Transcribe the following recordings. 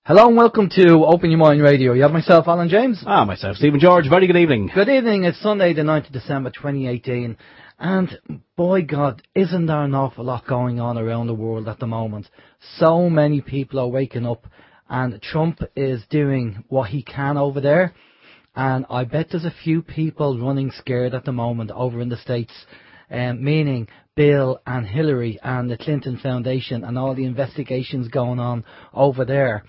Hello and welcome to Open Your Mind Radio. You have myself, Alan James. Myself, Stephen George. Very good evening. Good evening. It's Sunday, the 9th of December 2018. And, by God, isn't there an awful lot going on around the world at the moment? So many people are waking up, and Trump is doing what he can over there. And I bet there's a few people running scared at the moment over in the States, meaning Bill and Hillary and the Clinton Foundation and all the investigations going on over there.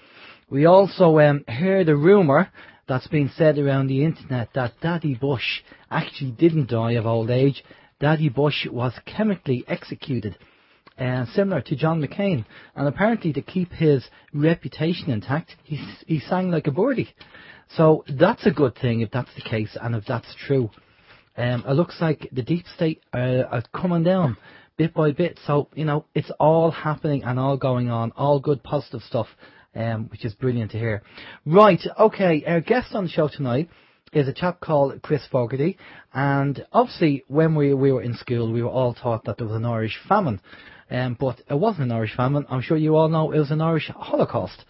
We also heard a rumour that's been said around the internet that Daddy Bush actually didn't die of old age. Daddy Bush was chemically executed, similar to John McCain. And apparently to keep his reputation intact, he sang like a birdie. So that's a good thing if that's the case and if that's true. It looks like the deep state are coming down bit by bit. So, you know, it's all happening and all going on, all good positive stuff. Which is brilliant to hear. Right, okay, our guest on the show tonight is a chap called Kieran Fogarty, and obviously when we were in school we were all taught that there was an Irish famine, but it wasn't an Irish famine. I'm sure you all know it was an Irish Holocaust.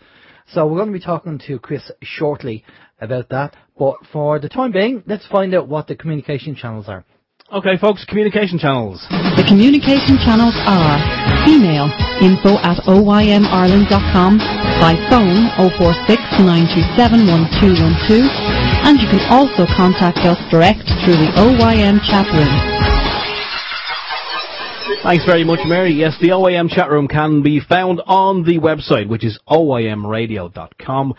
So we're going to be talking to Chris shortly about that, but for the time being, let's find out what the communication channels are. Okay, folks, communication channels. The communication channels are email info@oymireland.com, by phone 046 927 1212, and you can also contact us direct through the OYM chat room. Thanks very much, Mary. Yes, the OYM chat room can be found on the website, which is oymradio.com.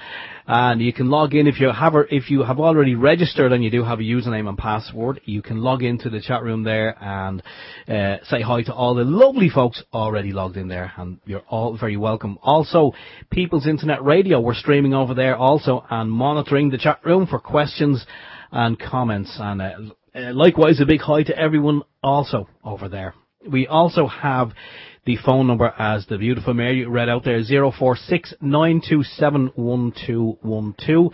And you can log in if you have already registered and you do have a username and password. You can log into the chat room there and say hi to all the lovely folks already logged in there, and you're all very welcome. Also, People's Internet Radio, we're streaming over there also and monitoring the chat room for questions and comments. And likewise, a big hi to everyone also over there. We also have the phone number, as the beautiful Mary read out there, 046 927 1212.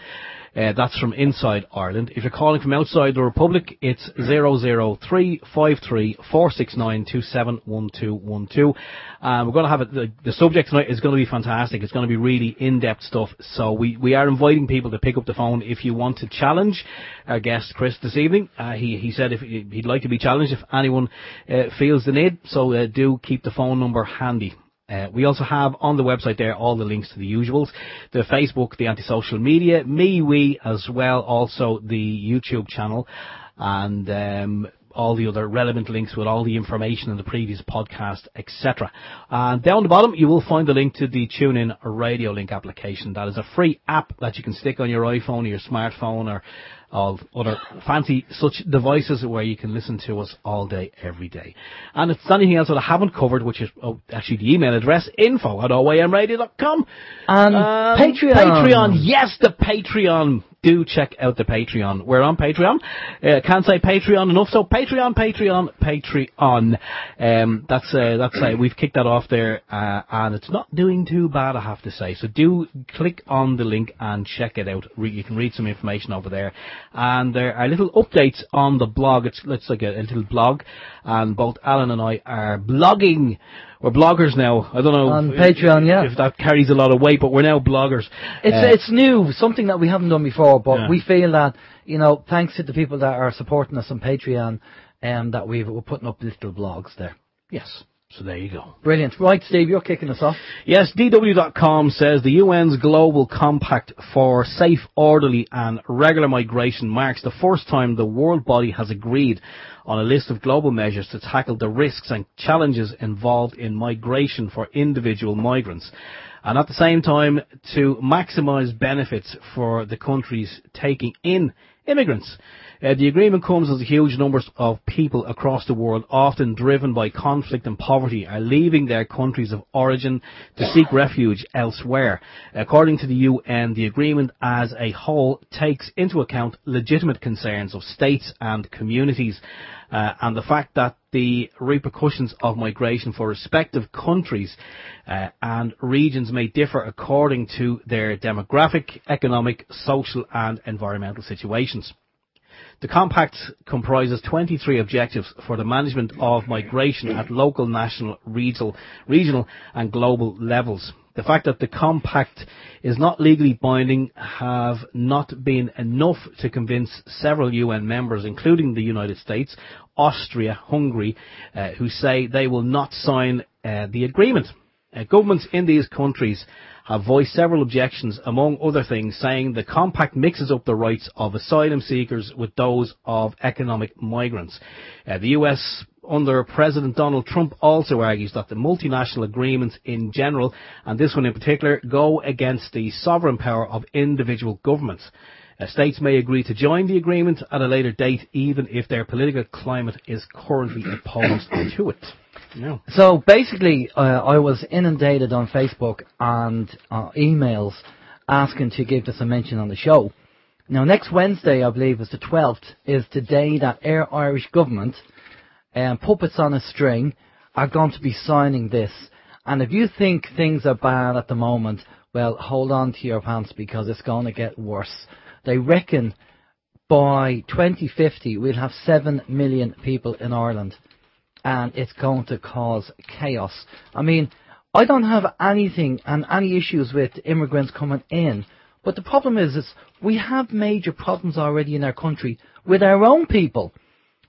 That's from inside Ireland. If you're calling from outside the Republic, it's 003 53 469 271212. We're going to have the subject tonight is going to be fantastic. It's going to be really in-depth stuff. So we are inviting people to pick up the phone if you want to challenge our guest Chris this evening. He said if he'd like to be challenged if anyone feels the need. So do keep the phone number handy. We also have on the website there all the links to the usuals, the Facebook, the anti-social media, we as well, also the YouTube channel, and all the other relevant links with all the information in the previous podcast, etc. And down the bottom you will find the link to the TuneIn Radio Link application. That is a free app that you can stick on your iPhone or your smartphone or all other fancy such devices where you can listen to us all day, every day. And if there's anything else that I haven't covered, which is actually the email address, info@oymradio.com. And Patreon. Patreon, yes, the Patreon. Do check out the Patreon. We're on Patreon. Can't say Patreon enough. So Patreon. That's we've kicked that off there, and it's not doing too bad, I have to say. So do click on the link and check it out. You can read some information over there, and there are little updates on the blog. It's like a little blog, and both Alan and I are blogging. We're bloggers now. I don't know on Patreon, yeah, if that carries a lot of weight, but we're now bloggers. It's new, something that we haven't done before, but we feel that, you know, thanks to the people that are supporting us on Patreon, that we're putting up little blogs there. Yes. So there you go. Brilliant. Right, Steve, you're kicking us off. Yes, DW.com says the UN's Global Compact for Safe, Orderly and Regular Migration marks the first time the world body has agreed on a list of global measures to tackle the risks and challenges involved in migration for individual migrants, and at the same time to maximise benefits for the countries taking in immigrants. The agreement comes as huge numbers of people across the world, often driven by conflict and poverty, are leaving their countries of origin to seek refuge elsewhere. According to the UN, the agreement as a whole takes into account legitimate concerns of states and communities, and the fact that the repercussions of migration for respective countries and regions may differ according to their demographic, economic, social and environmental situations. The Compact comprises 23 objectives for the management of migration at local, national, regional and global levels. The fact that the compact is not legally binding have not been enough to convince several UN members, including the United States, Austria, Hungary, who say they will not sign the agreement. Governments in these countries have voiced several objections, among other things, saying the compact mixes up the rights of asylum seekers with those of economic migrants. The US, under President Donald Trump, also argues that the multinational agreements in general, and this one in particular, go against the sovereign power of individual governments. States may agree to join the agreement at a later date, even if their political climate is currently opposed to it. No. So basically, I was inundated on Facebook and emails asking to give this a mention on the show. Now, next Wednesday, I believe, is the 12th, is the day that Air Irish Government, puppets on a string, are going to be signing this. And if you think things are bad at the moment, well, hold on to your pants, because it's going to get worse. They reckon by 2050 we'll have 7 million people in Ireland. And it's going to cause chaos. I mean, I don't have anything and any issues with immigrants coming in. But the problem is we have major problems already in our country with our own people.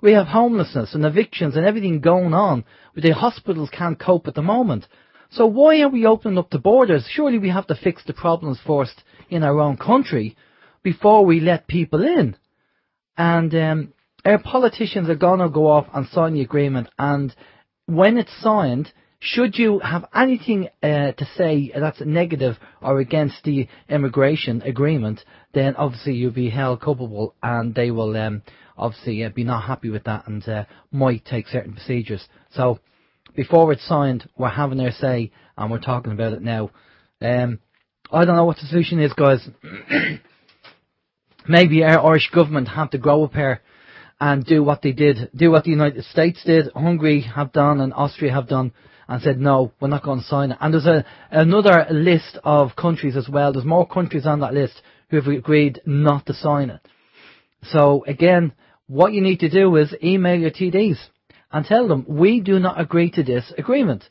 We have homelessness and evictions and everything going on. The hospitals can't cope at the moment. So why are we opening up the borders? Surely we have to fix the problems first in our own country before we let people in. And our politicians are going to go off and sign the agreement, and when it's signed, should you have anything to say that's negative or against the immigration agreement, then obviously you'll be held culpable, and they will obviously be not happy with that and might take certain procedures. So before it's signed, we're having our say, and we're talking about it now. I don't know what the solution is, guys. Maybe our Irish government have to grow up here and do what they did, do what the United States did, Hungary have done, and Austria have done, and said, no, we're not going to sign it. And there's another list of countries as well. There's more countries on that list who have agreed not to sign it. So, again, what you need to do is email your TDs and tell them, we do not agree to this agreement.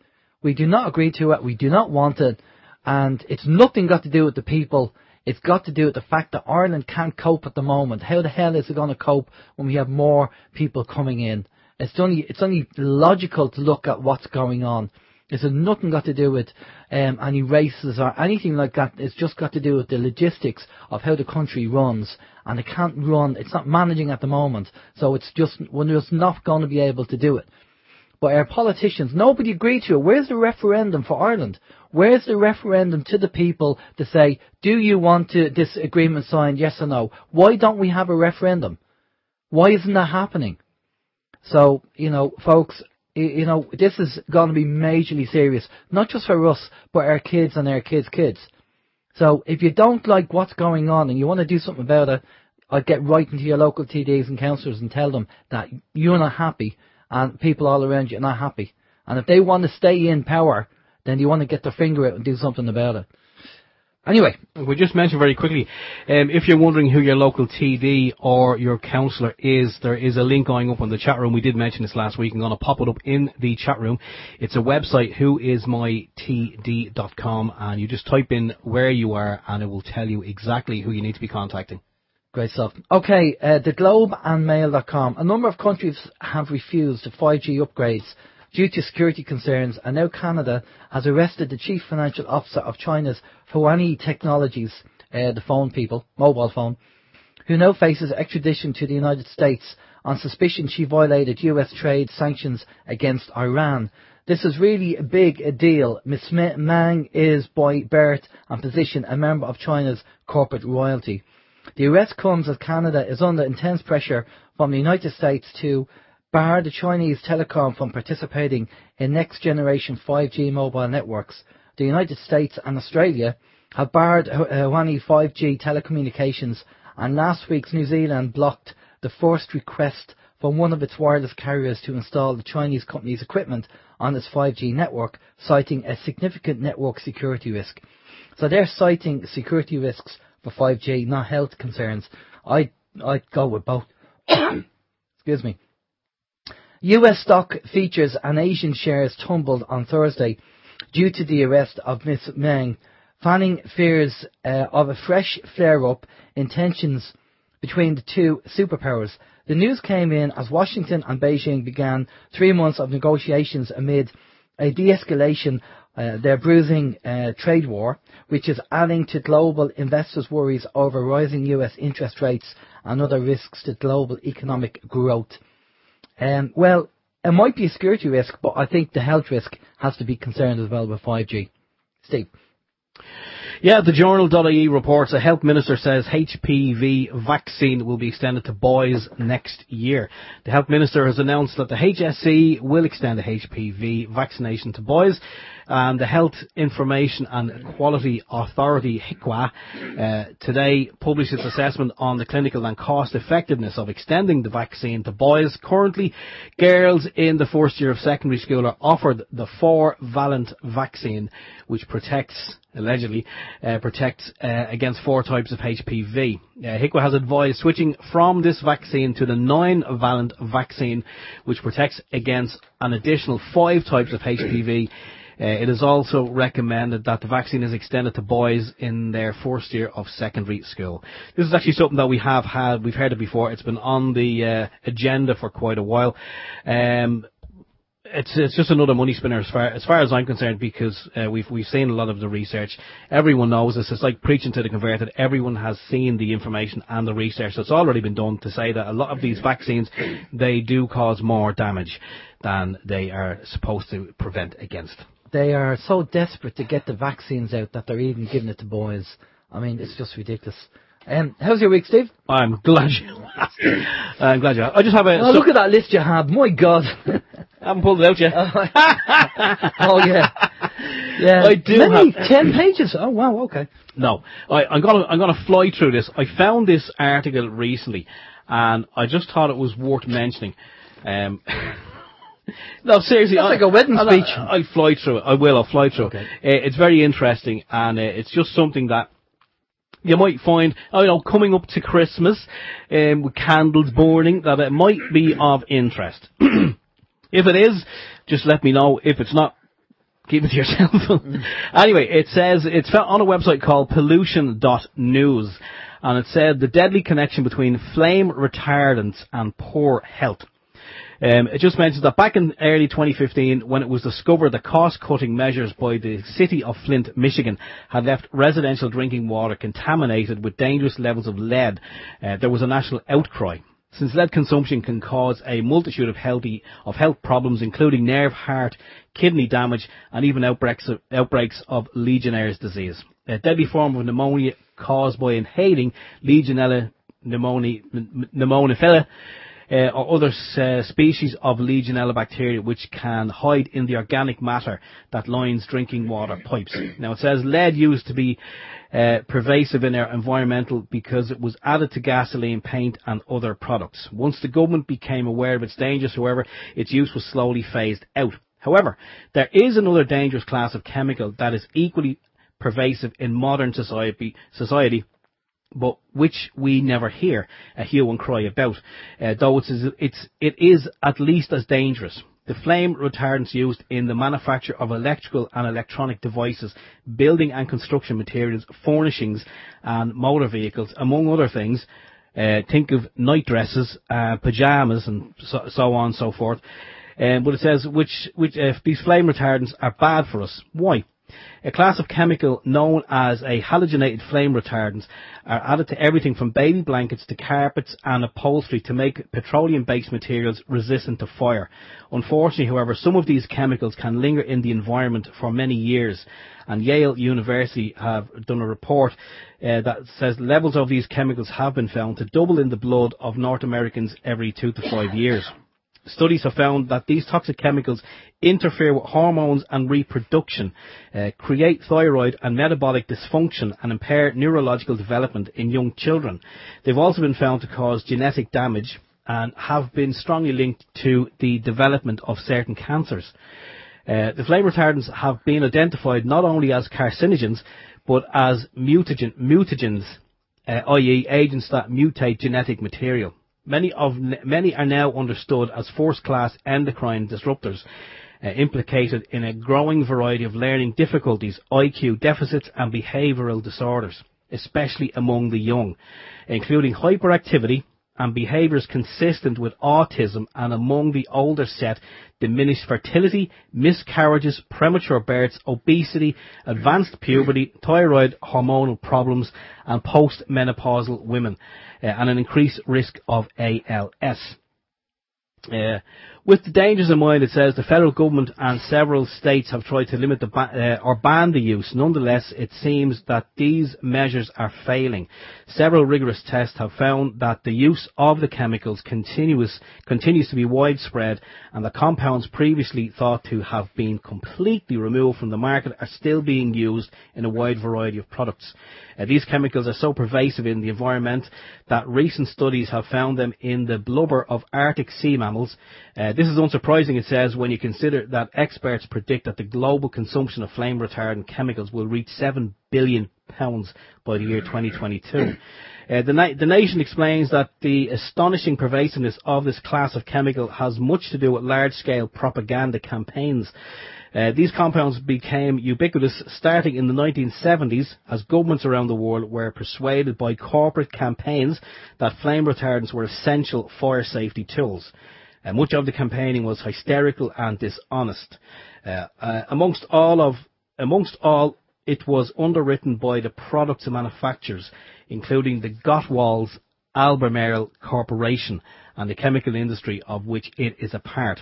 We do not agree to it. We do not want it. And it's nothing got to do with the people. It's got to do with the fact that Ireland can't cope at the moment. How the hell is it going to cope when we have more people coming in? It's only logical to look at what's going on. It's nothing got to do with any races or anything like that. It's just got to do with the logistics of how the country runs. And it can't run. It's not managing at the moment. So it's just, we're just not going to be able to do it. But our politicians, nobody agreed to it. Where's the referendum for Ireland? Where's the referendum to the people to say, do you want this agreement signed, yes or no? Why don't we have a referendum? Why isn't that happening? So, folks, this is going to be majorly serious. Not just for us, but our kids and our kids' kids. So if you don't like what's going on and you want to do something about it, I'd get right into your local TDs and councillors and tell them that you're not happy and people all around you are not happy. And if they want to stay in power, then you want to get their finger out and do something about it. Anyway. We just mentioned very quickly, if you're wondering who your local TD or your councillor is, there is a link going up on the chat room. We did mention this last week. I'm going to pop it up in the chat room. It's a website, whoismytd.com, and you just type in where you are and it will tell you exactly who you need to be contacting. Great stuff. Okay, the Globe and Mail.com. A number of countries have refused 5G upgrades due to security concerns, and now Canada has arrested the chief financial officer of China's Huawei Technologies, the phone people, mobile phone, who now faces extradition to the United States on suspicion she violated US trade sanctions against Iran. This is really a big deal. Ms. Meng is by birth and position a member of China's corporate royalty. The arrest comes as Canada is under intense pressure from the United States to bar the Chinese telecom from participating in next-generation 5G mobile networks. The United States and Australia have barred Huawei 5G telecommunications, and last week's New Zealand blocked the first request from one of its wireless carriers to install the Chinese company's equipment on its 5G network, citing a significant network security risk. So they're citing security risks for 5G, not health concerns. I'd go with both. Excuse me. US stock features and Asian shares tumbled on Thursday due to the arrest of Miss Meng. Fanning fears of a fresh flare-up in tensions between the two superpowers. The news came in as Washington and Beijing began 3 months of negotiations amid a de-escalation their bruising trade war, which is adding to global investors' worries over rising US interest rates and other risks to global economic growth. Well, it might be a security risk, but I think the health risk has to be concerned as well with 5G. Steve. Yeah, the journal.ie reports a health minister says HPV vaccine will be extended to boys next year. The health minister has announced that the HSE will extend the HPV vaccination to boys, and the Health Information and Quality Authority, HIQA, today published its assessment on the clinical and cost effectiveness of extending the vaccine to boys. Currently, girls in the first year of secondary school are offered the 4-valent vaccine, which allegedly protects against 4 types of HPV. HIQA has advised switching from this vaccine to the 9-valent vaccine, which protects against an additional 5 types of HPV. It is also recommended that the vaccine is extended to boys in their first year of secondary school. This is actually something that we've heard it before. It's been on the agenda for quite a while. It's just another money spinner as far as I'm concerned, because we've seen a lot of the research. Everyone knows this. It's like preaching to the converted. Everyone has seen the information and the research that's already been done to say that a lot of these vaccines, they do cause more damage than they are supposed to prevent against. They are so desperate to get the vaccines out that they're even giving it to boys. I mean, it's just ridiculous. How's your week, Steve? I'm glad you asked. I'm glad you asked. I just have a... Oh, look at that list you have. My God. I haven't pulled it out yet. Oh, yeah. Yeah. I do Many? have... 10 pages? Oh, wow, okay. No. I'm gonna fly through this. I found this article recently, and I just thought it was worth mentioning. No, seriously. That's like a wedding speech. I'll fly through it. I'll fly through it. It's very interesting, and it's just something that you might find, coming up to Christmas, with candles burning, that it might be of interest. If it is, just let me know. If it's not, keep it to yourself. Anyway, it says, it's found on a website called pollution.news, and it said the deadly connection between flame retardants and poor health. It just mentions that back in early 2015, when it was discovered that cost-cutting measures by the city of Flint, Michigan, had left residential drinking water contaminated with dangerous levels of lead, there was a national outcry. Since lead consumption can cause a multitude of health problems, including nerve, heart, kidney damage, and even outbreaks of Legionnaire's disease. A deadly form of pneumonia caused by inhaling Legionella pneumophila, or other species of Legionella bacteria, which can hide in the organic matter that lines drinking water pipes. Now, it says lead used to be pervasive in our environmental because it was added to gasoline, paint and other products. Once the government became aware of its dangers, however, its use was slowly phased out. However, there is another dangerous class of chemical that is equally pervasive in modern society, but which we never hear a hue and cry about, though it is at least as dangerous. The flame retardants used in the manufacture of electrical and electronic devices, building and construction materials, furnishings and motor vehicles, among other things. Think of night dresses, pyjamas and so on and so forth. But it says which these flame retardants are bad for us. Why? A class of chemical known as a halogenated flame retardants are added to everything from baby blankets to carpets and upholstery to make petroleum-based materials resistant to fire. Unfortunately, however, some of these chemicals can linger in the environment for many years, and Yale University have done a report that says levels of these chemicals have been found to double in the blood of North Americans every 2 to 5 years. Studies have found that these toxic chemicals interfere with hormones and reproduction, create thyroid and metabolic dysfunction, and impair neurological development in young children. They've also been found to cause genetic damage and have been strongly linked to the development of certain cancers. The flame retardants have been identified not only as carcinogens, but as mutagens, i.e. agents that mutate genetic material. Many are now understood as first-class endocrine disruptors. implicated in a growing variety of learning difficulties, IQ deficits and behavioural disorders, especially among the young, including hyperactivity and behaviours consistent with autism, and among the older set, diminished fertility, miscarriages, premature births, obesity, advanced puberty, thyroid hormonal problems, and postmenopausal women, and an increased risk of ALS. With the dangers in mind, it says the federal government and several states have tried to limit or ban the use. Nonetheless, it seems that these measures are failing. Several rigorous tests have found that the use of the chemicals continues to be widespread, and the compounds previously thought to have been completely removed from the market are still being used in a wide variety of products. These chemicals are so pervasive in the environment that recent studies have found them in the blubber of Arctic sea mammals. This is unsurprising, it says, when you consider that experts predict that the global consumption of flame retardant chemicals will reach £7 billion by the year 2022. The Nation explains that the astonishing pervasiveness of this class of chemical has much to do with large-scale propaganda campaigns. These compounds became ubiquitous starting in the 1970s as governments around the world were persuaded by corporate campaigns that flame retardants were essential fire safety tools. Much of the campaigning was hysterical and dishonest. Amongst all, it was underwritten by the products manufacturers, including the Gottwald's Albemarle Corporation and the chemical industry of which it is a part.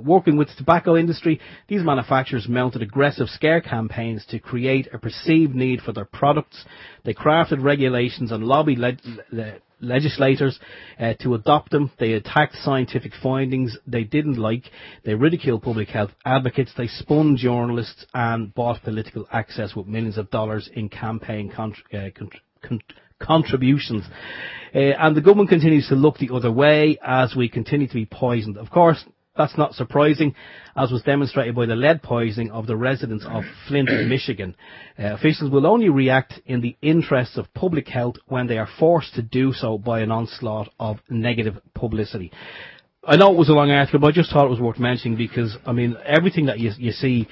Working with the tobacco industry, these manufacturers mounted aggressive scare campaigns to create a perceived need for their products. They crafted regulations and lobbied legislators to adopt them. They attacked scientific findings they didn't like. They ridiculed public health advocates. They spun journalists and bought political access with millions of dollars in campaign contributions. And the government continues to look the other way as we continue to be poisoned. Of course, that's not surprising, as was demonstrated by the lead poisoning of the residents of Flint, Michigan. Officials will only react in the interests of public health when they are forced to do so by an onslaught of negative publicity. I know it was a long article, but I just thought it was worth mentioning because, I mean, everything that you see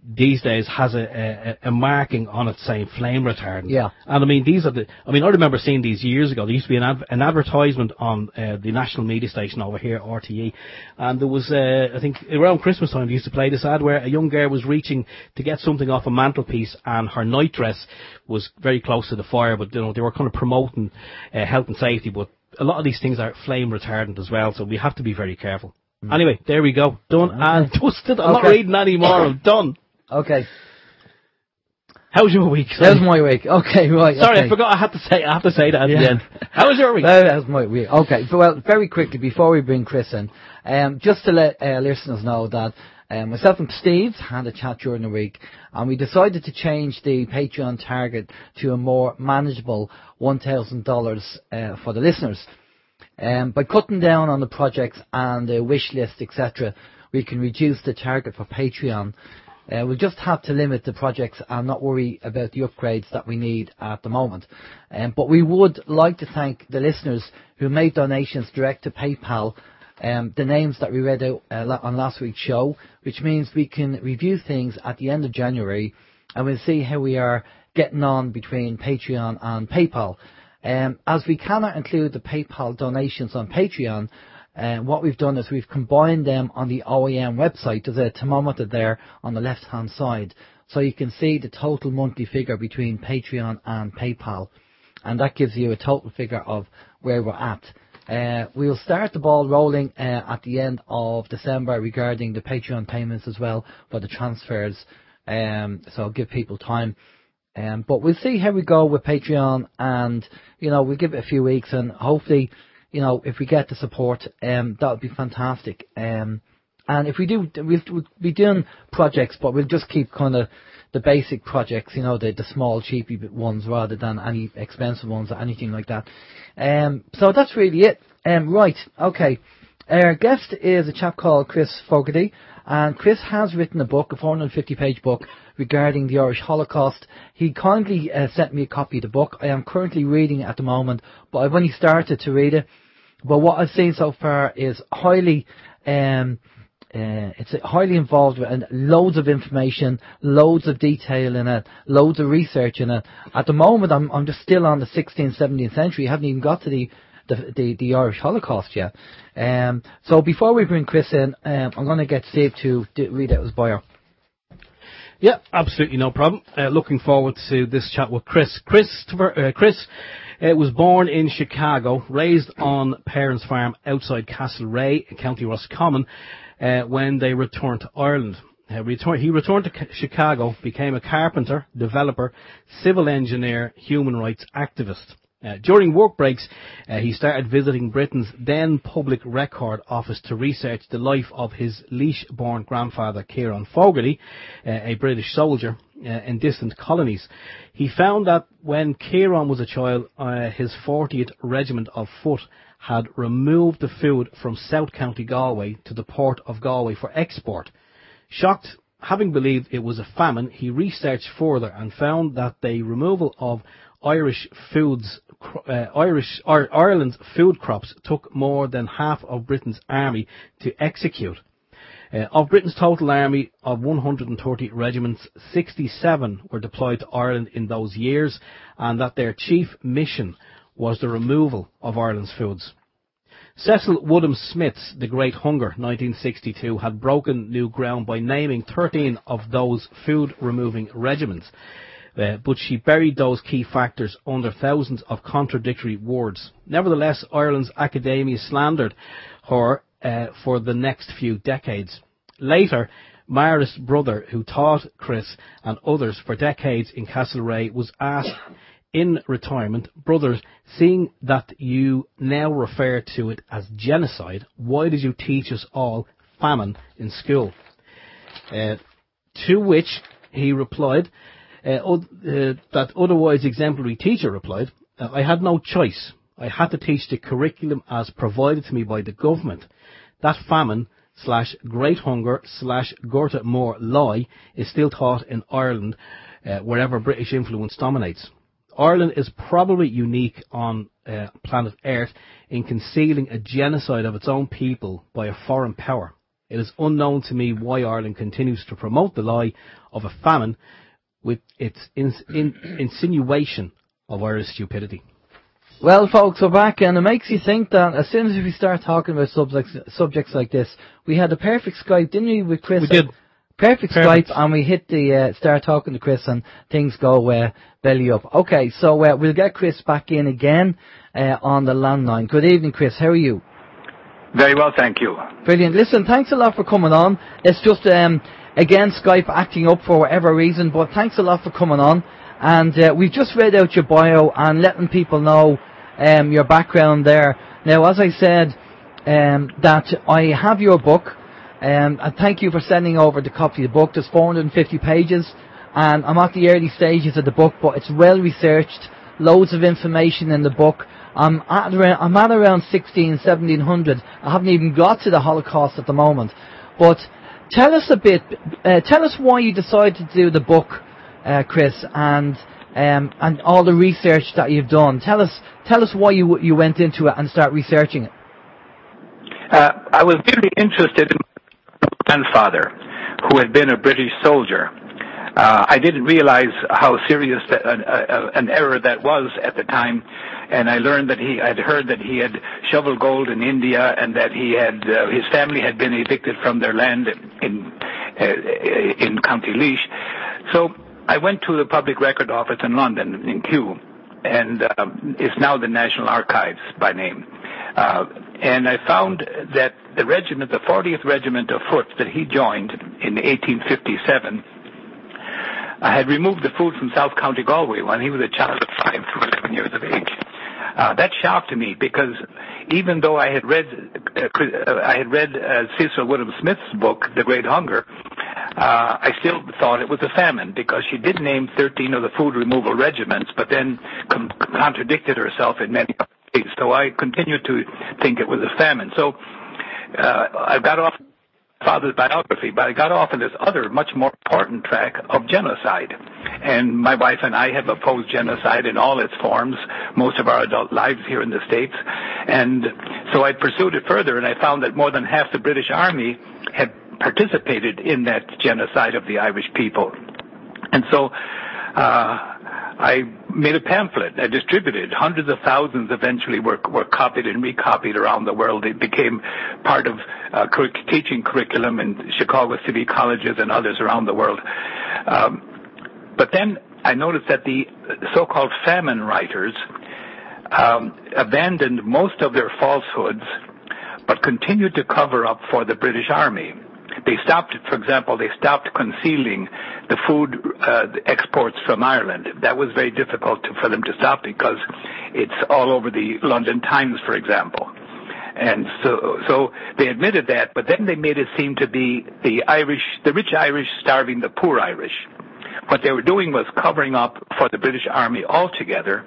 these days has a marking on it saying flame retardant. Yeah. And I mean, I remember seeing these years ago. There used to be an advertisement on the national media station over here, RTE, and there was, I think, around Christmas time, they used to play this ad where a young girl was reaching to get something off a mantelpiece and her night dress was very close to the fire, but, you know, they were kind of promoting health and safety, but a lot of these things are flame retardant as well, so we have to be very careful. Anyway, there we go. Done and dusted. I'm not reading any more. I'm done. Okay. How's your week? Sorry. How's my week? Okay, right. Sorry, okay. I forgot. I have to say that at the end. How was your week? How's my week? Okay. Well, very quickly before we bring Chris in, just to let listeners know that myself and Steve had a chat during the week, and we decided to change the Patreon target to a more manageable $1,000 for the listeners. By cutting down on the projects and the wish list, etc., we can reduce the target for Patreon. We'll just have to limit the projects and not worry about the upgrades that we need at the moment. But we would like to thank the listeners who made donations direct to PayPal, the names that we read out on last week's show, which means we can review things at the end of January and we'll see how we are getting on between Patreon and PayPal. As we cannot include the PayPal donations on Patreon, what we've done is we've combined them on the OYM website. There's a thermometer there on the left hand side, so you can see the total monthly figure between Patreon and PayPal, and that gives you a total figure of where we're at. We'll start the ball rolling at the end of December regarding the Patreon payments as well for the transfers, so give people time. But we'll see how we go with Patreon, and we'll give it a few weeks, and hopefully if we get the support, that would be fantastic. And if we do, we'll be doing projects, but we'll just keep kind of the basic projects, the small, cheapy ones rather than any expensive ones or anything like that. So that's really it. Right, okay. Our guest is a chap called Chris Fogarty, and Chris has written a book, a 450-page book, regarding the Irish Holocaust. He kindly sent me a copy of the book. I am currently reading it at the moment, but I've only started to read it. But what I've seen so far is highly it's highly involved and loads of information, loads of detail in it, loads of research in it. At the moment, I'm just still on the 16th, 17th century. I haven't even got to the Irish Holocaust yet. So before we bring Chris in, I'm going to get Steve to read out his bio. Yeah, absolutely no problem. Looking forward to this chat with Chris. Chris was born in Chicago, raised on parents' farm outside Castlerea, County Roscommon, when they returned to Ireland. He returned to Chicago, became a carpenter, developer, civil engineer, human rights activist. During work breaks, he started visiting Britain's then Public Record Office to research the life of his Laois-born grandfather, Kieran Fogarty, a British soldier in distant colonies. He found that when Kieran was a child, his 40th Regiment of Foot had removed the food from South County Galway to the Port of Galway for export. Shocked, having believed it was a famine, he researched further and found that the removal of Ireland's food crops took more than half of Britain's army to execute. Of Britain's total army of 130 regiments, 67 were deployed to Ireland in those years, and that their chief mission was the removal of Ireland's foods. Cecil Woodham-Smith's The Great Hunger, 1962, had broken new ground by naming 13 of those food-removing regiments. But she buried those key factors under thousands of contradictory words. Nevertheless, Ireland's academia slandered her for the next few decades. Later, Mara's brother, who taught Chris and others for decades in Castlerea, was asked in retirement, "Brothers, seeing that you now refer to it as genocide, why did you teach us all famine in school?" To which he replied, that otherwise exemplary teacher replied, "I had no choice. I had to teach the curriculum as provided to me by the government. That famine / Great Hunger / Gorta Mór lie is still taught in Ireland wherever British influence dominates. Ireland is probably unique on planet Earth in concealing a genocide of its own people by a foreign power. It is unknown to me why Ireland continues to promote the lie of a famine with its insinuation of Irish stupidity." Well, folks, we're back, and it makes you think that as soon as we start talking about subjects like this, we had a perfect Skype, didn't we, with Chris? We did. Perfect Skype, and we hit the start talking to Chris, and things go belly up. Okay, so we'll get Chris back in again on the landline. Good evening, Chris. How are you? Very well, thank you. Brilliant. Listen, thanks a lot for coming on. It's just again, Skype acting up for whatever reason, but thanks a lot for coming on. And we've just read out your bio and letting people know your background there. Now, as I said, that I have your book, and thank you for sending over the copy of the book. There's 450 pages, and I'm at the early stages of the book, but it's well researched, loads of information in the book. I'm at around 1700. I haven't even got to the Holocaust at the moment, but tell us a bit. Tell us why you decided to do the book, Chris, and all the research that you've done. Tell us why you went into it and start researching it. I was really interested in my grandfather, who had been a British soldier. I didn't realize how serious an error that was at the time, and I learned that I'd heard that he had shoveled gold in India, and that his family had been evicted from their land in County Laois. So I went to the Public Record Office in London, in Kew, and it's now the National Archives by name. And I found that the 40th Regiment of Foot that he joined in 1857, had removed the food from South County Galway when he was a child of 5 to 11 years of age. That shocked me, because even though I had read Cecil Woodham-Smith's book, The Great Hunger, I still thought it was a famine, because she did name 13 of the food removal regiments, but then contradicted herself in many ways. So I continued to think it was a famine. So I got off father's biography, but I got off in this other, much more important track of genocide. And my wife and I have opposed genocide in all its forms most of our adult lives here in the States. And so I pursued it further, and I found that more than half the British Army had participated in that genocide of the Irish people. And so I made a pamphlet. I distributed. Hundreds of thousands eventually were copied and recopied around the world. It became part of teaching curriculum in Chicago City colleges and others around the world. But then I noticed that the so-called famine writers abandoned most of their falsehoods, but continued to cover up for the British Army. They stopped, for example, concealing the food exports from Ireland. That was very difficult for them to stop because it's all over the London Times, for example. And so they admitted that, but then they made it seem to be the rich Irish starving the poor Irish. What they were doing was covering up for the British Army altogether,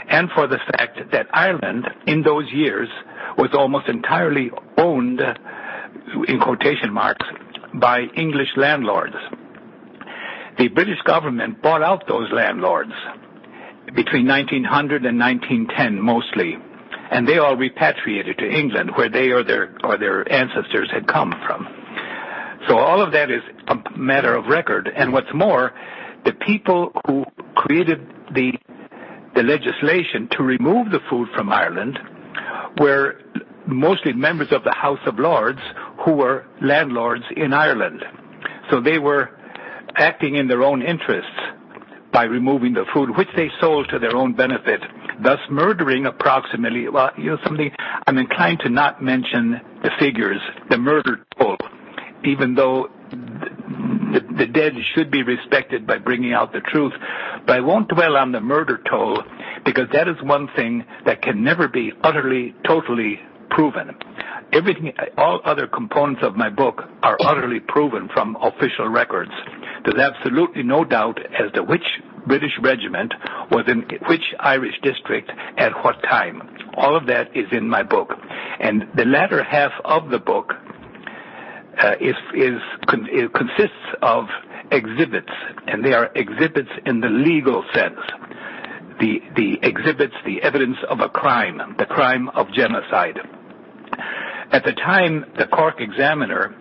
and for the fact that Ireland, in those years, was almost entirely owned, in quotation marks, by English landlords. The British government bought out those landlords between 1900 and 1910 mostly, and they all repatriated to England, where they or their ancestors had come from. So all of that is a matter of record. And what's more, the people who created the legislation to remove the food from Ireland were mostly members of the House of Lords who were landlords in Ireland. So they were acting in their own interests by removing the food, which they sold to their own benefit, thus murdering approximately, something, I'm inclined to not mention the figures, the murder toll, even though the dead should be respected by bringing out the truth. But I won't dwell on the murder toll, because that is one thing that can never be utterly, totally proven. Everything, all other components of my book are utterly proven from official records. There's absolutely no doubt as to which British regiment was in which Irish district at what time. All of that is in my book. And the latter half of the book consists of exhibits, and they are exhibits in the legal sense. The exhibits, the evidence of a crime, the crime of genocide. At the time, the Cork Examiner,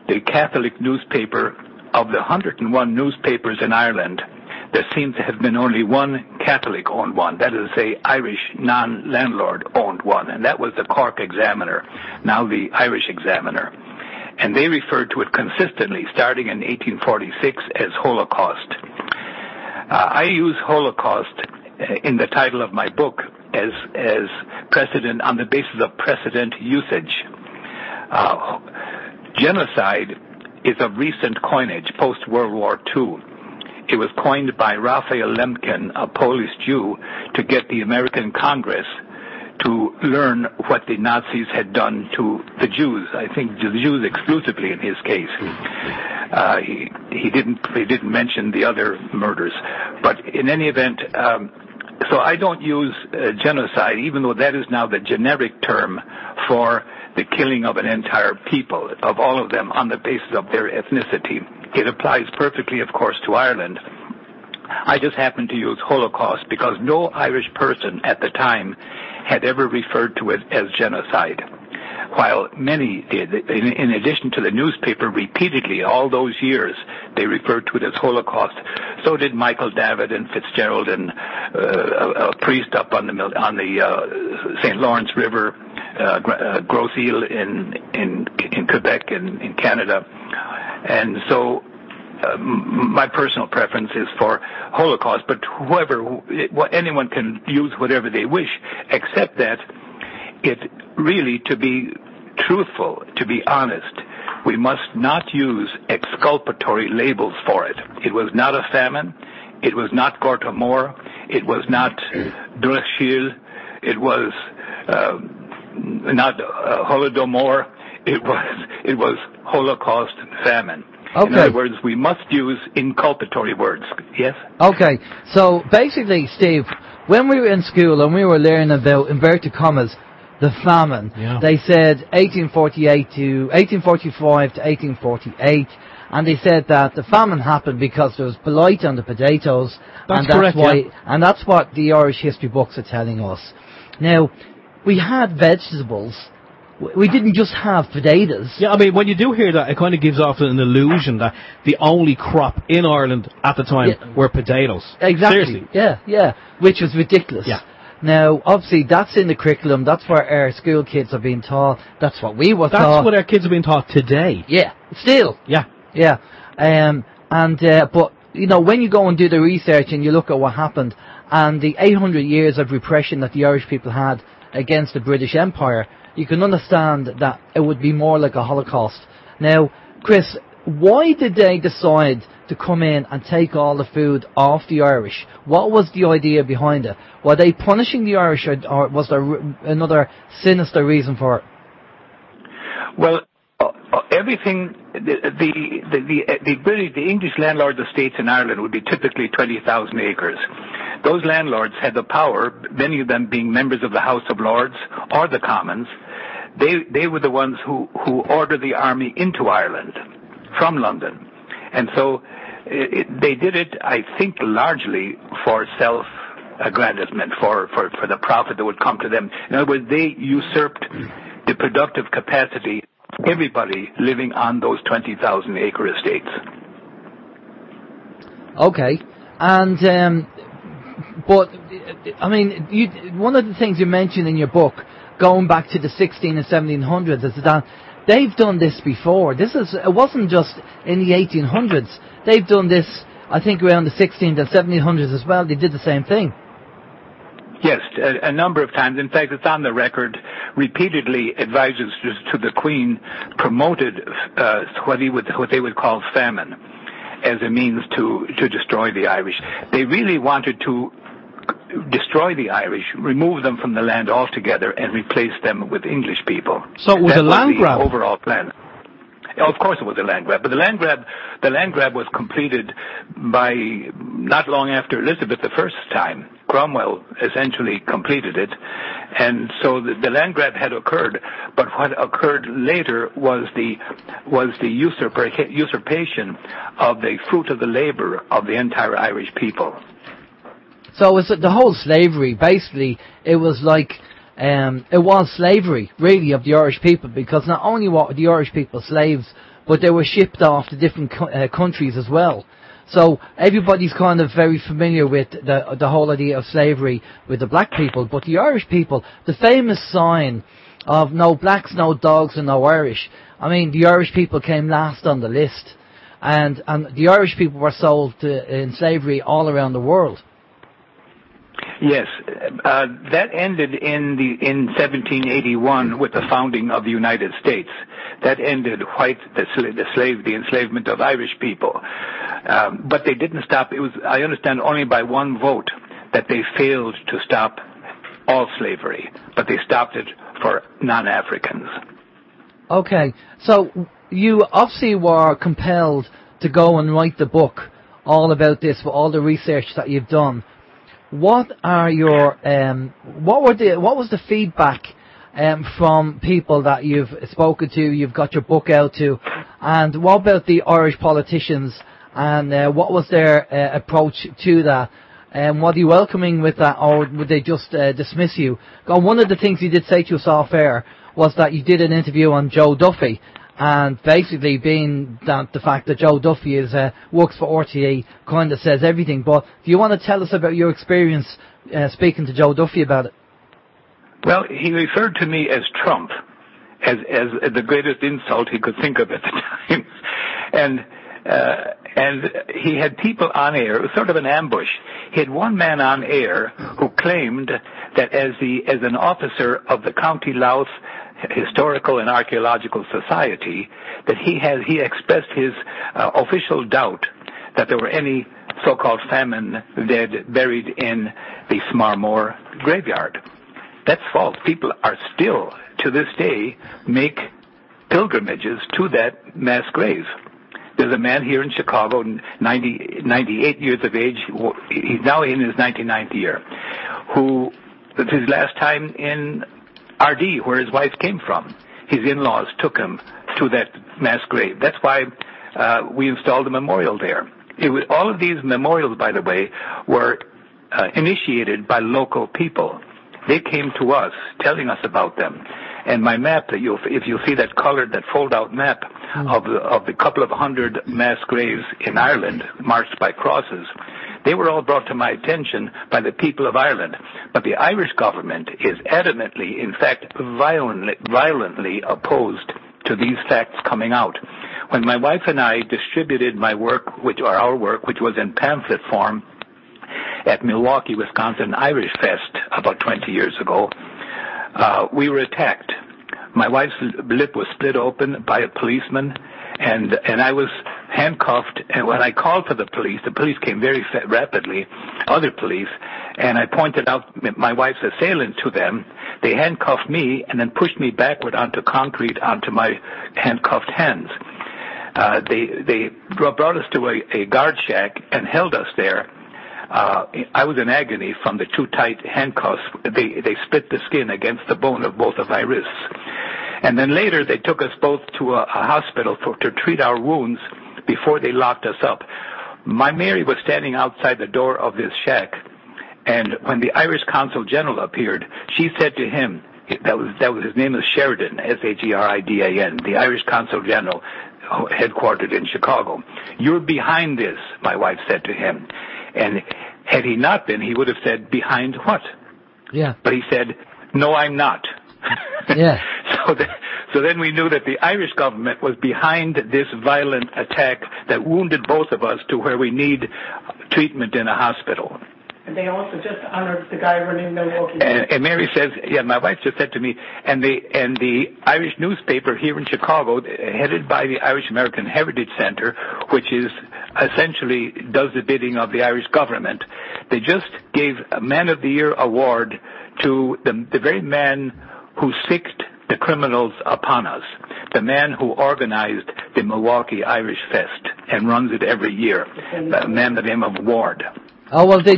the Catholic newspaper, of the 101 newspapers in Ireland, there seems to have been only one Catholic-owned one. That is to say, Irish non-landlord-owned one, and that was the Cork Examiner, now the Irish Examiner. And they referred to it consistently, starting in 1846, as Holocaust. I use Holocaust in the title of my book as precedent, on the basis of precedent usage. Genocide is of recent coinage, post-World War II. It was coined by Raphael Lemkin, a Polish Jew, to get the American Congress to learn what the Nazis had done to the Jews. I think the Jews exclusively in his case. He didn't mention the other murders. But in any event, so I don't use genocide, even though that is now the generic term for the killing of an entire people, of all of them, on the basis of their ethnicity. It applies perfectly, of course, to Ireland. I just happen to use Holocaust because no Irish person at the time had ever referred to it as genocide, while many did. In addition to the newspaper, repeatedly, all those years, they referred to it as Holocaust. So did Michael Davitt and Fitzgerald and a priest up on the St. Lawrence River, Gros Isle in Quebec and in Canada. And so my personal preference is for Holocaust, but anyone can use whatever they wish, except that it really, to be truthful, to be honest, we must not use exculpatory labels for it. It was not a famine. It was not Gortamor. It was not Drechil. It was not Holodomor. It was Holocaust and famine. Okay. In other words, we must use inculpatory words. Yes? Okay. So basically, Steve, when we were in school and we were learning about, inverted commas, the famine, they said 1845 to 1848, and they said that the famine happened because there was blight on the potatoes. That's correct, and that's what the Irish history books are telling us. Now, we had vegetables we didn't just have potatoes. Yeah, I mean, when you do hear that, it kind of gives off an illusion that the only crop in Ireland at the time were potatoes. Exactly. Seriously. Yeah, which was ridiculous. Yeah. Now, obviously, that's in the curriculum. That's where our school kids are being taught. That's what we were taught. That's what our kids are being taught today. Yeah, still. Yeah. Yeah. But, you know, when you go and do the research and you look at what happened and the 800 years of repression that the Irish people had against the British Empire, you can understand that it would be more like a Holocaust. Now, Chris, why did they decide to come in and take all the food off the Irish? What was the idea behind it? Were they punishing the Irish, or was there another sinister reason for it? Well, everything, the English landlord estates in Ireland would be typically 20,000 acres. Those landlords had the power, many of them being members of the House of Lords or the Commons. They were the ones who ordered the army into Ireland from London. And so they did it, I think, largely for self-aggrandizement, for the profit that would come to them. In other words, they usurped the productive capacity of everybody living on those 20,000 acre estates. Okay. And, but, I mean, one of the things you mentioned in your book, going back to the 16 and 1700s, is that they've done this before. It wasn't just in the 1800s. They've done this, I think, around the 16th and 1700s as well. They did the same thing. Yes, a number of times. In fact, it's on the record. Repeatedly, advisors to the Queen promoted what they would call famine as a means to destroy the Irish. They really wanted to destroy the Irish, remove them from the land altogether, and replace them with English people. So it was a land grab. Overall plan. Of course, it was a land grab, but the land grab was completed by not long after Elizabeth I's time. Cromwell essentially completed it, and so the land grab had occurred. But what occurred later was the usurpation of the fruit of the labor of the entire Irish people. So it was the whole slavery. Basically, it was like it was slavery, really, of the Irish people, because not only were the Irish people slaves, but they were shipped off to different countries as well. So everybody's kind of very familiar with the whole idea of slavery with the black people, but the Irish people, the famous sign of no blacks, no dogs, and no Irish. I mean, the Irish people came last on the list, and the Irish people were sold in slavery all around the world. Yes, that ended in 1781 with the founding of the United States. That ended the enslavement of Irish people. But they didn't stop. It was, I understand, only by one vote that they failed to stop all slavery, but they stopped it for non-Africans. Okay, so you obviously were compelled to go and write the book all about this, with all the research that you've done. What are your what was the feedback from people that you've spoken to, you've got your book out to, and what about the Irish politicians, and what was their approach to that? Were they welcoming with that, or would they just dismiss you? And one of the things you did say to us off air was that you did an interview on Joe Duffy, and basically being that the fact that Joe Duffy works for RTE kind of says everything. But do you want to tell us about your experience speaking to Joe Duffy about it? Well, he referred to me as Trump, as the greatest insult he could think of at the time. And he had people on air. It was sort of an ambush. He had one man on air who claimed that as an officer of the County Laos Historical and Archaeological Society, that he expressed his official doubt that there were any so-called famine dead buried in the Smarmore graveyard. That's false. People are still, to this day, make pilgrimages to that mass grave. There's a man here in Chicago, 98 years of age, he's now in his 99th year, who, his last time in RD, where his wife came from, his in-laws took him to that mass grave. That's why we installed a memorial there. All of these memorials, by the way, were initiated by local people. They came to us, telling us about them. And my map, if you see that colored, that fold-out map of the couple of hundred mass graves in Ireland marked by crosses, they were all brought to my attention by the people of Ireland. But the Irish government is adamantly, in fact, violently opposed to these facts coming out. When my wife and I distributed our work, which was in pamphlet form at Milwaukee, Wisconsin Irish Fest about 20 years ago, we were attacked. My wife's lip was split open by a policeman, and I was handcuffed. And when I called for the police came very rapidly, other police, and I pointed out my wife's assailant to them. They handcuffed me and then pushed me backward onto concrete, onto my handcuffed hands. They brought us to a guard shack and held us there. I was in agony from the too tight handcuffs. They split the skin against the bone of both of my wrists. And then later they took us both to a hospital to treat our wounds before they locked us up. My Mary was standing outside the door of this shack, and when the Irish Consul General appeared, she said to him, that was his name is Sheridan, Sheridan, the Irish Consul General, headquartered in Chicago. "You're behind this," my wife said to him. And had he not been, he would have said, "Behind what?" Yeah. But he said, "No, I'm not." Yeah. So then we knew that the Irish government was behind this violent attack that wounded both of us to where we need treatment in a hospital. And they also just honored the guy running Milwaukee. And Mary says, yeah, my wife just said to me, and the Irish newspaper here in Chicago, headed by the Irish American Heritage Center, which is essentially does the bidding of the Irish government, they just gave a Man of the Year award to the very man who sicked the criminals upon us, the man who organized the Milwaukee Irish Fest and runs it every year, a man by the name of Ward. Oh well, they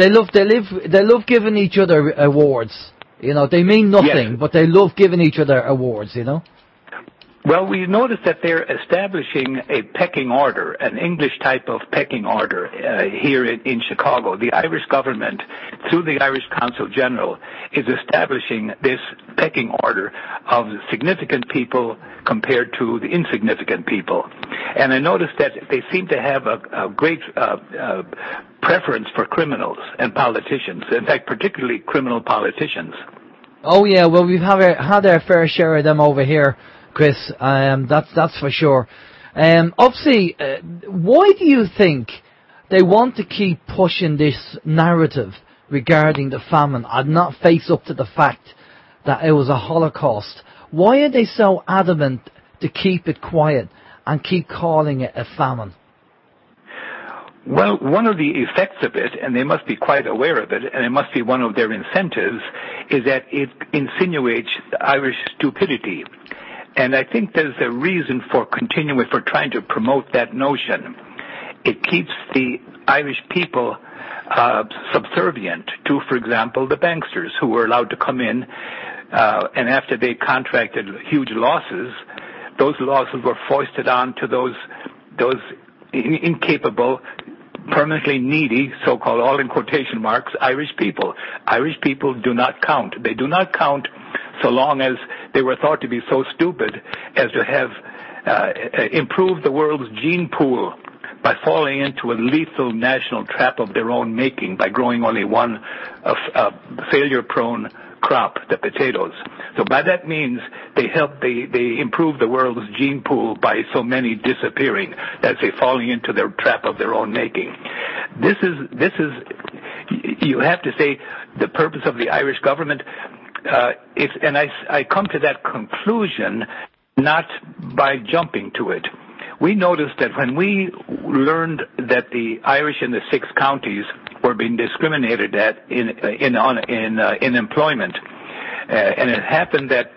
love giving each other awards. You know, they mean nothing, yes, but they love giving each other awards. You know. Well, we noticed that they're establishing a pecking order, an English type of pecking order here in Chicago. The Irish government, through the Irish Consul General, is establishing this pecking order of significant people compared to the insignificant people. And I noticed that they seem to have a great preference for criminals and politicians, in fact, particularly criminal politicians. Oh, yeah, well, we've had our fair share of them over here, Chris, that's for sure. Obviously, why do you think they want to keep pushing this narrative regarding the famine and not face up to the fact that it was a Holocaust? Why are they so adamant to keep it quiet and keep calling it a famine? Well, one of the effects of it, and they must be quite aware of it, and it must be one of their incentives, is that it insinuates Irish stupidity. And I think there's a reason for trying to promote that notion. It keeps the Irish people subservient to, for example, the banksters who were allowed to come in, and after they contracted huge losses, those losses were foisted on to those incapable, permanently needy, so-called, all in quotation marks, Irish people. Irish people do not count. They do not count so long as they were thought to be so stupid as to have improved the world's gene pool by falling into a lethal national trap of their own making by growing only one failure-prone crop, the potatoes. So by that means, they improve the world's gene pool by so many disappearing, that's they falling into their trap of their own making. This is, you have to say, the purpose of the Irish government. And I come to that conclusion not by jumping to it. We noticed that when we learned that the Irish in the 6 counties were being discriminated at in employment, and it happened that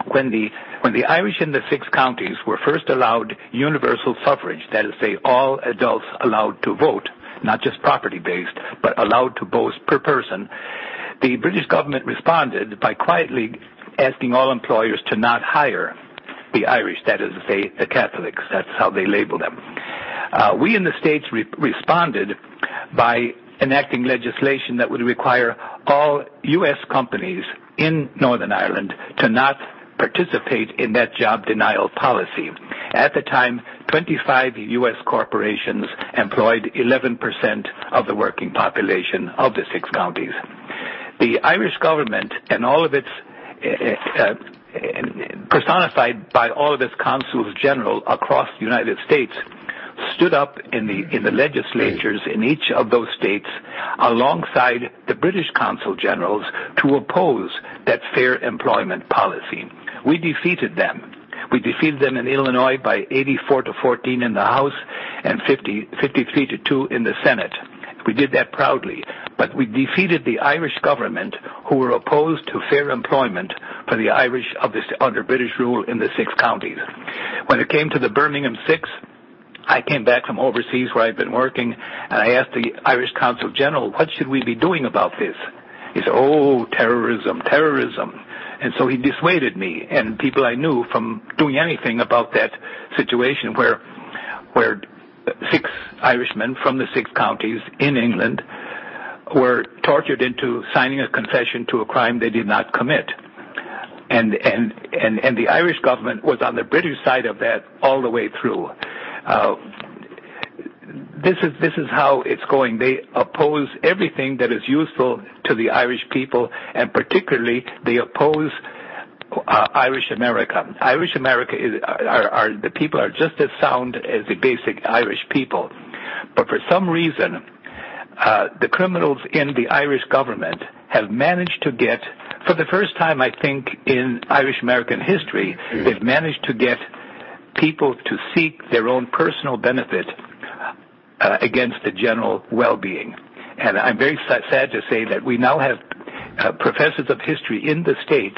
when the Irish in the 6 counties were first allowed universal suffrage, that is, say, all adults allowed to vote, not just property-based, but allowed to vote per person, the British government responded by quietly asking all employers to not hire the Irish, that is to say, the Catholics. That's how they label them. We in the States responded by enacting legislation that would require all U.S. companies in Northern Ireland to not participate in that job denial policy. At the time, 25 U.S. corporations employed 11% of the working population of the 6 counties. The Irish government and all of its personified by all of its consuls general across the United States stood up in the legislatures in each of those states alongside the British consul generals to oppose that fair employment policy. We defeated them. We defeated them in Illinois by 84-14 in the House and 53-2 in the Senate. We did that proudly, but we defeated the Irish government, who were opposed to fair employment for the Irish under British rule in the 6 counties. When it came to the Birmingham 6, I came back from overseas where I'd been working, and I asked the Irish Consul General, what should we be doing about this? He said, oh, terrorism, terrorism. And so he dissuaded me and people I knew from doing anything about that situation where 6 Irishmen from the 6 counties in England were tortured into signing a confession to a crime they did not commit. And the Irish government was on the British side of that all the way through. This is how it's going. They oppose everything that is useful to the Irish people, and particularly they oppose Irish America. Irish America the people are just as sound as the basic Irish people, but for some reason, the criminals in the Irish government have managed to get, for the first time I think in Irish American history, they've managed to get people to seek their own personal benefit against the general well-being. And I'm very sad to say that we now have professors of history in the States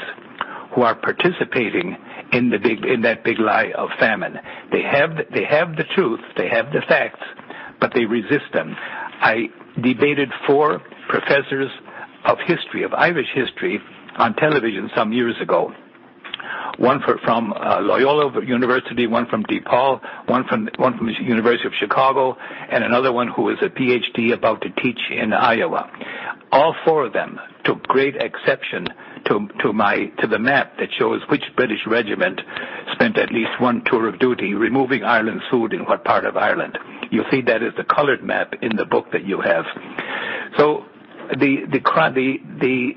who are participating in that big lie of famine. They have the truth, they have the facts, but they resist them. I debated 4 professors of history, of Irish history, on television some years ago. One from Loyola University, one from DePaul, one from the University of Chicago, and another one who is a PhD about to teach in Iowa. All 4 of them took great exception to the map that shows which British regiment spent at least one tour of duty removing Ireland's food in what part of Ireland. You'll see that as the colored map in the book that you have. So the